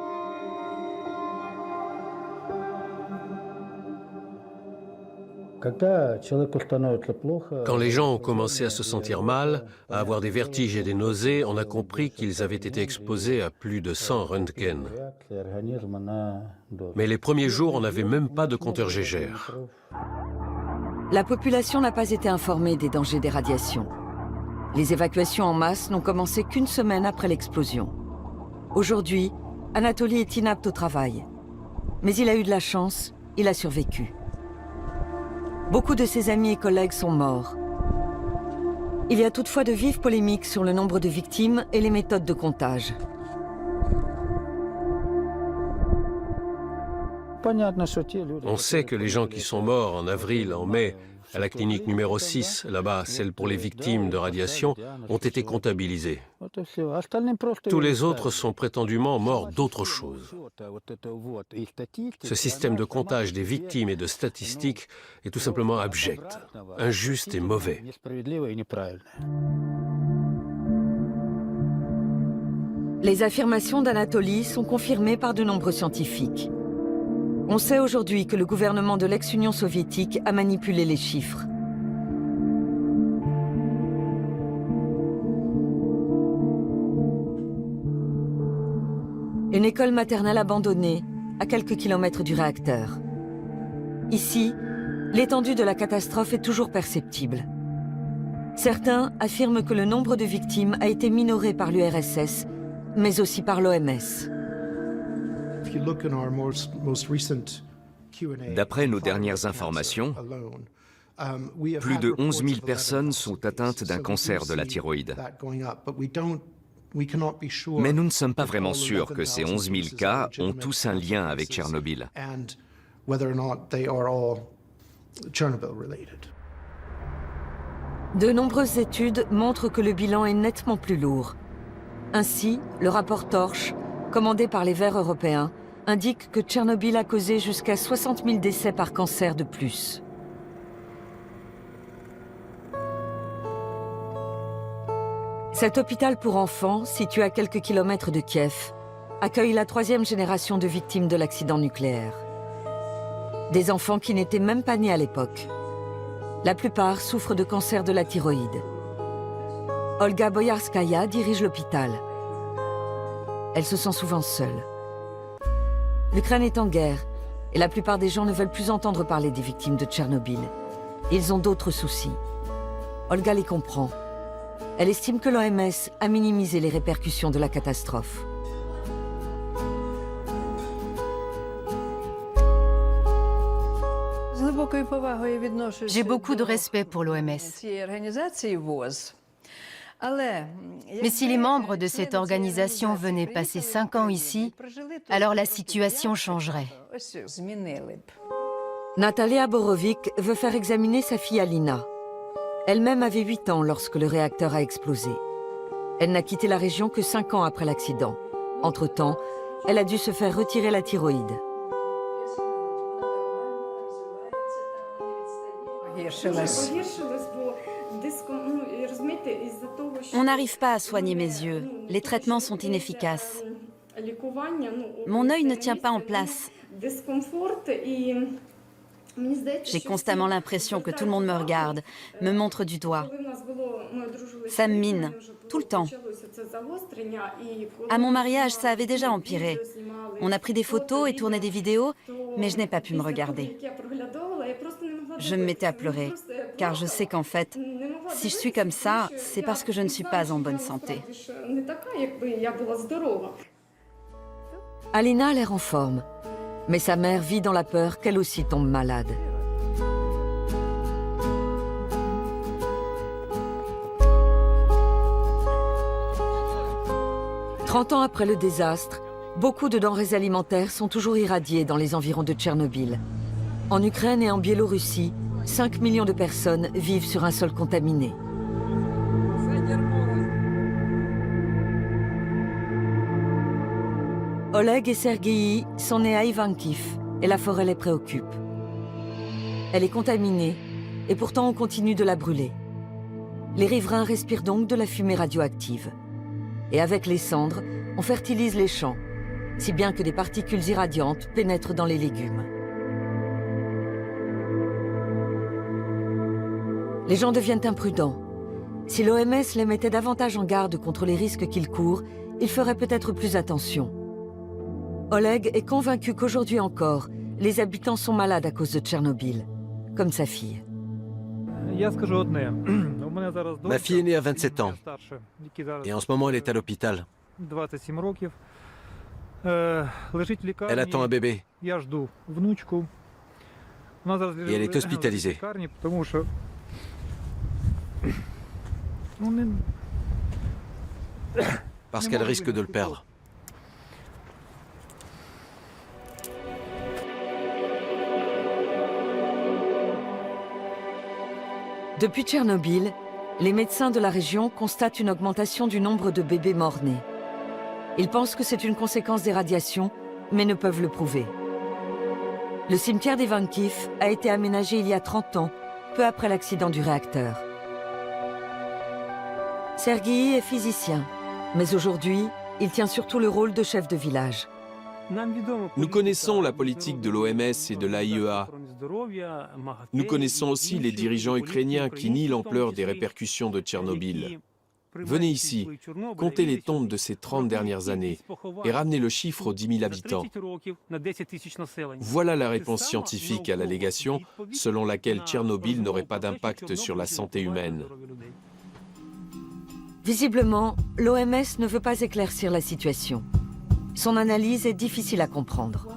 Quand les gens ont commencé à se sentir mal, à avoir des vertiges et des nausées, on a compris qu'ils avaient été exposés à plus de 100 röntgen. Mais les premiers jours, on n'avait même pas de compteur Geiger. La population n'a pas été informée des dangers des radiations. Les évacuations en masse n'ont commencé qu'une semaine après l'explosion. Aujourd'hui, Anatoly est inapte au travail. Mais il a eu de la chance, il a survécu. Beaucoup de ses amis et collègues sont morts. Il y a toutefois de vives polémiques sur le nombre de victimes et les méthodes de comptage. On sait que les gens qui sont morts en avril, en mai, à la clinique numéro 6, là-bas, celle pour les victimes de radiation, ont été comptabilisés. Tous les autres sont prétendument morts d'autre chose. Ce système de comptage des victimes et de statistiques est tout simplement abject, injuste et mauvais. Les affirmations d'Anatoly sont confirmées par de nombreux scientifiques. On sait aujourd'hui que le gouvernement de l'ex-Union soviétique a manipulé les chiffres. Une école maternelle abandonnée, à quelques kilomètres du réacteur. Ici, l'étendue de la catastrophe est toujours perceptible. Certains affirment que le nombre de victimes a été minoré par l'URSS, mais aussi par l'OMS. D'après nos dernières informations, plus de 11 000 personnes sont atteintes d'un cancer de la thyroïde. Mais nous ne sommes pas vraiment sûrs que ces 11 000 cas ont tous un lien avec Tchernobyl. De nombreuses études montrent que le bilan est nettement plus lourd. Ainsi, le rapport Torch, commandé par les Verts européens, indique que Tchernobyl a causé jusqu'à 60 000 décès par cancer de plus. Cet hôpital pour enfants, situé à quelques kilomètres de Kiev, accueille la 3e génération de victimes de l'accident nucléaire. Des enfants qui n'étaient même pas nés à l'époque. La plupart souffrent de cancer de la thyroïde. Olga Boyarskaya dirige l'hôpital. Elle se sent souvent seule. L'Ukraine est en guerre et la plupart des gens ne veulent plus entendre parler des victimes de Tchernobyl. Ils ont d'autres soucis. Olga les comprend. Elle estime que l'OMS a minimisé les répercussions de la catastrophe. J'ai beaucoup de respect pour l'OMS. Mais si les membres de cette organisation venaient passer 5 ans ici, alors la situation changerait. Natalia Borovic veut faire examiner sa fille Alina. Elle-même avait 8 ans lorsque le réacteur a explosé. Elle n'a quitté la région que 5 ans après l'accident. Entre-temps, elle a dû se faire retirer la thyroïde. On n'arrive pas à soigner mes yeux. Les traitements sont inefficaces. Mon œil ne tient pas en place. J'ai constamment l'impression que tout le monde me regarde, me montre du doigt. Ça me mine, tout le temps. À mon mariage, ça avait déjà empiré. On a pris des photos et tourné des vidéos, mais je n'ai pas pu me regarder. Je me mettais à pleurer, car je sais qu'en fait, si je suis comme ça, c'est parce que je ne suis pas en bonne santé. Alina a l'air en forme, mais sa mère vit dans la peur qu'elle aussi tombe malade. 30 ans après le désastre, beaucoup de denrées alimentaires sont toujours irradiées dans les environs de Tchernobyl. En Ukraine et en Biélorussie, 5 millions de personnes vivent sur un sol contaminé. Oleg et Sergueï sont nés à Ivankiv et la forêt les préoccupe. Elle est contaminée et pourtant on continue de la brûler. Les riverains respirent donc de la fumée radioactive. Et avec les cendres, on fertilise les champs, si bien que des particules irradiantes pénètrent dans les légumes. Les gens deviennent imprudents. Si l'OMS les mettait davantage en garde contre les risques qu'ils courent, ils feraient peut-être plus attention. Oleg est convaincu qu'aujourd'hui encore, les habitants sont malades à cause de Tchernobyl, comme sa fille. Ma fille est née à 27 ans. Et en ce moment, elle est à l'hôpital. Elle attend un bébé. Et elle est hospitalisée. Parce qu'elle risque de le perdre. Depuis Tchernobyl, les médecins de la région constatent une augmentation du nombre de bébés morts-nés. Ils pensent que c'est une conséquence des radiations, mais ne peuvent le prouver. Le cimetière d'Ivankiv a été aménagé il y a 30 ans, peu après l'accident du réacteur. Sergueï est physicien, mais aujourd'hui, il tient surtout le rôle de chef de village. Nous connaissons la politique de l'OMS et de l'AIEA. Nous connaissons aussi les dirigeants ukrainiens qui nient l'ampleur des répercussions de Tchernobyl. Venez ici, comptez les tombes de ces 30 dernières années et ramenez le chiffre aux 10 000 habitants. Voilà la réponse scientifique à l'allégation selon laquelle Tchernobyl n'aurait pas d'impact sur la santé humaine. Visiblement, l'OMS ne veut pas éclaircir la situation. Son analyse est difficile à comprendre.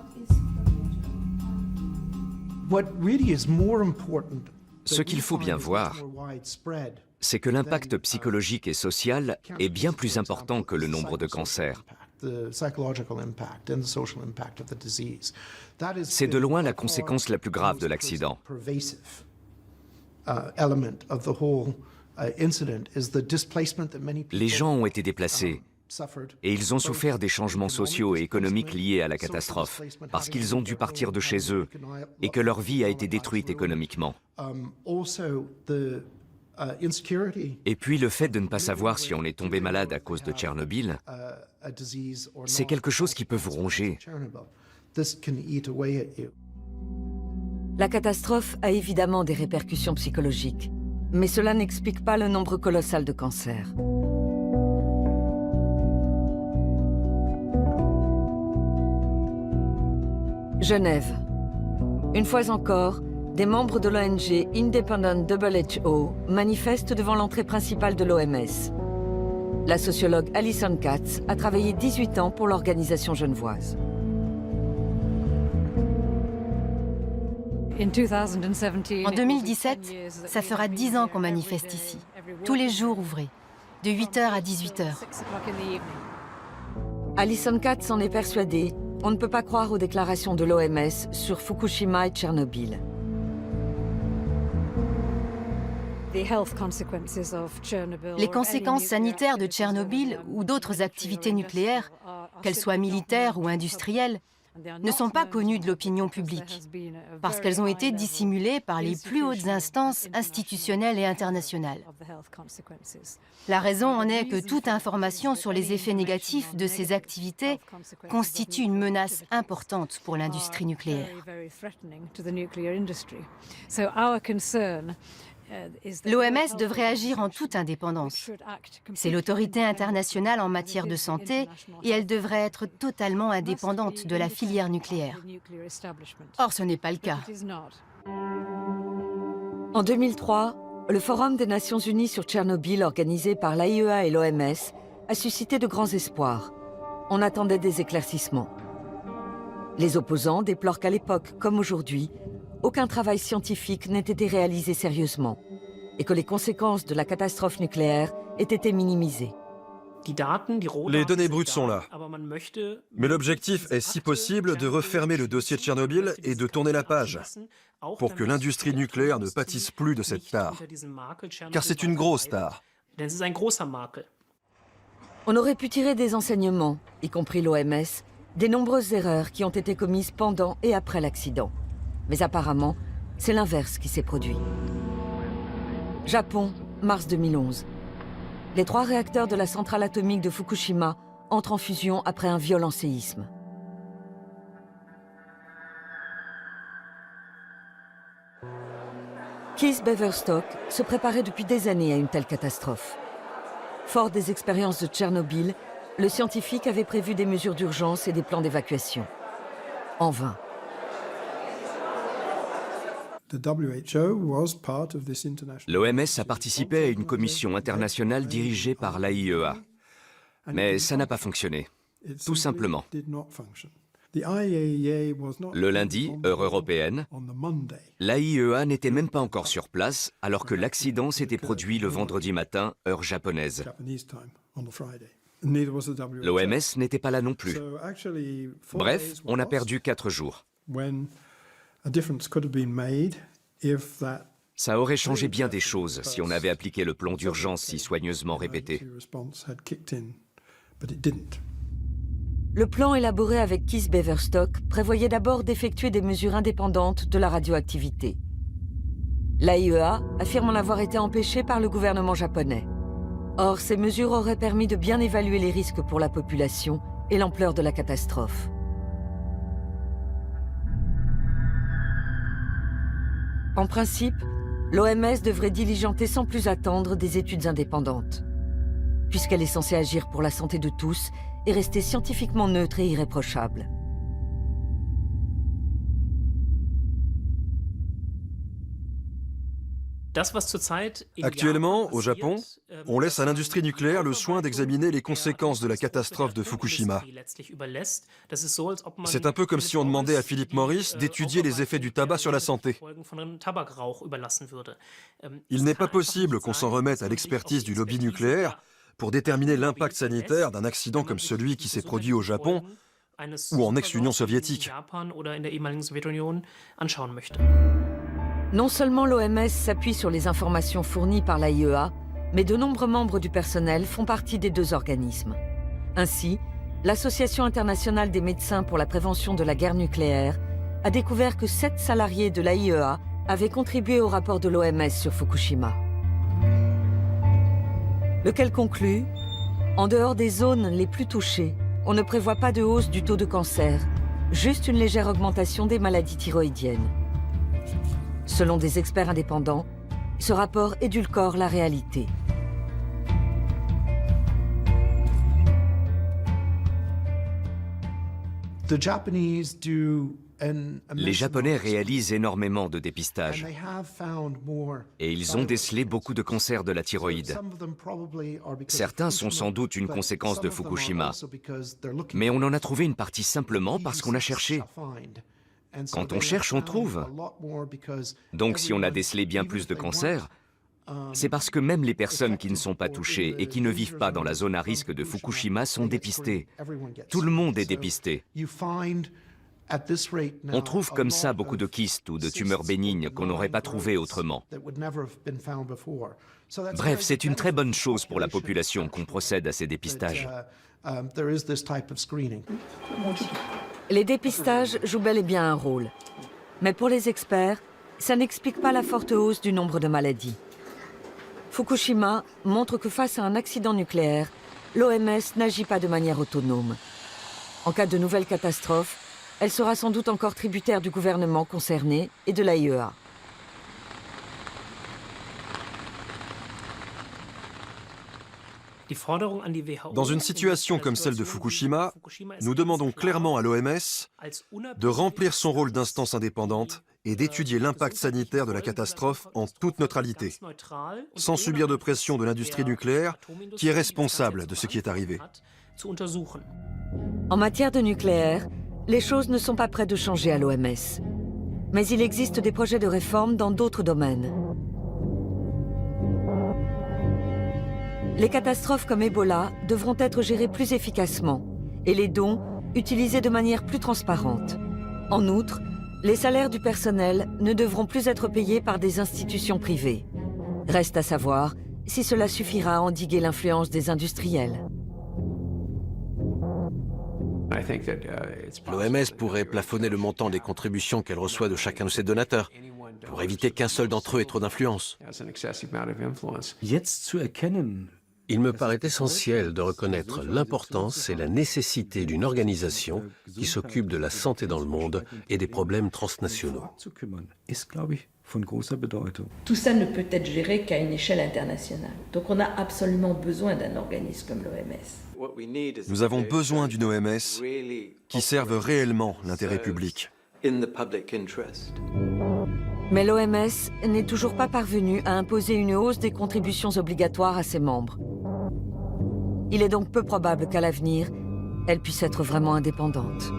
Ce qu'il faut bien voir, c'est que l'impact psychologique et social est bien plus important que le nombre de cancers. C'est de loin la conséquence la plus grave de l'accident. Les gens ont été déplacés et ils ont souffert des changements sociaux et économiques liés à la catastrophe, parce qu'ils ont dû partir de chez eux et que leur vie a été détruite économiquement. Et puis le fait de ne pas savoir si on est tombé malade à cause de Tchernobyl, c'est quelque chose qui peut vous ronger. La catastrophe a évidemment des répercussions psychologiques, mais cela n'explique pas le nombre colossal de cancers. Genève. Une fois encore, des membres de l'ONG Independent WHO manifestent devant l'entrée principale de l'OMS. La sociologue Alison Katz a travaillé 18 ans pour l'organisation genevoise. En 2017, ça fera 10 ans qu'on manifeste ici, tous les jours ouvrés, de 8h à 18h. Alison Katz en est persuadée. On ne peut pas croire aux déclarations de l'OMS sur Fukushima et Tchernobyl. Les conséquences sanitaires de Tchernobyl ou d'autres activités nucléaires, qu'elles soient militaires ou industrielles, ne sont pas connues de l'opinion publique, parce qu'elles ont été dissimulées par les plus hautes instances institutionnelles et internationales. La raison en est que toute information sur les effets négatifs de ces activités constitue une menace importante pour l'industrie nucléaire. L'OMS devrait agir en toute indépendance. C'est l'autorité internationale en matière de santé et elle devrait être totalement indépendante de la filière nucléaire. Or, ce n'est pas le cas. En 2003, le Forum des Nations Unies sur Tchernobyl, organisé par l'AIEA et l'OMS, a suscité de grands espoirs. On attendait des éclaircissements. Les opposants déplorent qu'à l'époque, comme aujourd'hui, aucun travail scientifique n'ait été réalisé sérieusement et que les conséquences de la catastrophe nucléaire aient été minimisées. Les données brutes sont là. Mais l'objectif est, si possible, de refermer le dossier de Tchernobyl et de tourner la page, pour que l'industrie nucléaire ne pâtisse plus de cette tare. Car c'est une grosse tare. On aurait pu tirer des enseignements, y compris l'OMS, des nombreuses erreurs qui ont été commises pendant et après l'accident. Mais apparemment, c'est l'inverse qui s'est produit. Japon, mars 2011. Les 3 réacteurs de la centrale atomique de Fukushima entrent en fusion après un violent séisme. Keith Beverstock se préparait depuis des années à une telle catastrophe. Fort des expériences de Tchernobyl, le scientifique avait prévu des mesures d'urgence et des plans d'évacuation. En vain. L'OMS a participé à une commission internationale dirigée par l'AIEA. Mais ça n'a pas fonctionné. Tout simplement. Le lundi, heure européenne, l'AIEA n'était même pas encore sur place alors que l'accident s'était produit le vendredi matin, heure japonaise. L'OMS n'était pas là non plus. Bref, on a perdu 4 jours. Ça aurait changé bien des choses si on avait appliqué le plan d'urgence si soigneusement répété. Le plan élaboré avec Keith Beverstock prévoyait d'abord d'effectuer des mesures indépendantes de la radioactivité. L'AIEA affirme en avoir été empêchée par le gouvernement japonais. Or, ces mesures auraient permis de bien évaluer les risques pour la population et l'ampleur de la catastrophe. En principe, l'OMS devrait diligenter sans plus attendre des études indépendantes, puisqu'elle est censée agir pour la santé de tous et rester scientifiquement neutre et irréprochable. Actuellement, au Japon, on laisse à l'industrie nucléaire le soin d'examiner les conséquences de la catastrophe de Fukushima. C'est un peu comme si on demandait à Philip Morris d'étudier les effets du tabac sur la santé. Il n'est pas possible qu'on s'en remette à l'expertise du lobby nucléaire pour déterminer l'impact sanitaire d'un accident comme celui qui s'est produit au Japon ou en ex-Union soviétique. Non seulement l'OMS s'appuie sur les informations fournies par l'AIEA, mais de nombreux membres du personnel font partie des 2 organismes. Ainsi, l'Association internationale des médecins pour la prévention de la guerre nucléaire a découvert que 7 salariés de l'AIEA avaient contribué au rapport de l'OMS sur Fukushima. Lequel conclut, en dehors des zones les plus touchées, on ne prévoit pas de hausse du taux de cancer, juste une légère augmentation des maladies thyroïdiennes. Selon des experts indépendants, ce rapport édulcore la réalité. Les Japonais réalisent énormément de dépistage et ils ont décelé beaucoup de cancers de la thyroïde. Certains sont sans doute une conséquence de Fukushima, mais on en a trouvé une partie simplement parce qu'on a cherché. Quand on cherche, on trouve. Donc si on a décelé bien plus de cancers, c'est parce que même les personnes qui ne sont pas touchées et qui ne vivent pas dans la zone à risque de Fukushima sont dépistées. Tout le monde est dépisté. On trouve comme ça beaucoup de kystes ou de tumeurs bénignes qu'on n'aurait pas trouvées autrement. Bref, c'est une très bonne chose pour la population qu'on procède à ces dépistages. Les dépistages jouent bel et bien un rôle. Mais pour les experts, ça n'explique pas la forte hausse du nombre de maladies. Fukushima montre que face à un accident nucléaire, l'OMS n'agit pas de manière autonome. En cas de nouvelle catastrophe, elle sera sans doute encore tributaire du gouvernement concerné et de l'AIEA. Dans une situation comme celle de Fukushima, nous demandons clairement à l'OMS de remplir son rôle d'instance indépendante et d'étudier l'impact sanitaire de la catastrophe en toute neutralité, sans subir de pression de l'industrie nucléaire qui est responsable de ce qui est arrivé. En matière de nucléaire, les choses ne sont pas près de changer à l'OMS. Mais il existe des projets de réforme dans d'autres domaines. Les catastrophes comme Ebola devront être gérées plus efficacement et les dons utilisés de manière plus transparente. En outre, les salaires du personnel ne devront plus être payés par des institutions privées. Reste à savoir si cela suffira à endiguer l'influence des industriels. L'OMS pourrait plafonner le montant des contributions qu'elle reçoit de chacun de ses donateurs, pour éviter qu'un seul d'entre eux ait trop d'influence. Il me paraît essentiel de reconnaître l'importance et la nécessité d'une organisation qui s'occupe de la santé dans le monde et des problèmes transnationaux. Tout ça ne peut être géré qu'à une échelle internationale. Donc on a absolument besoin d'un organisme comme l'OMS. Nous avons besoin d'une OMS qui serve réellement l'intérêt public. Mais l'OMS n'est toujours pas parvenue à imposer une hausse des contributions obligatoires à ses membres. Il est donc peu probable qu'à l'avenir, elle puisse être vraiment indépendante.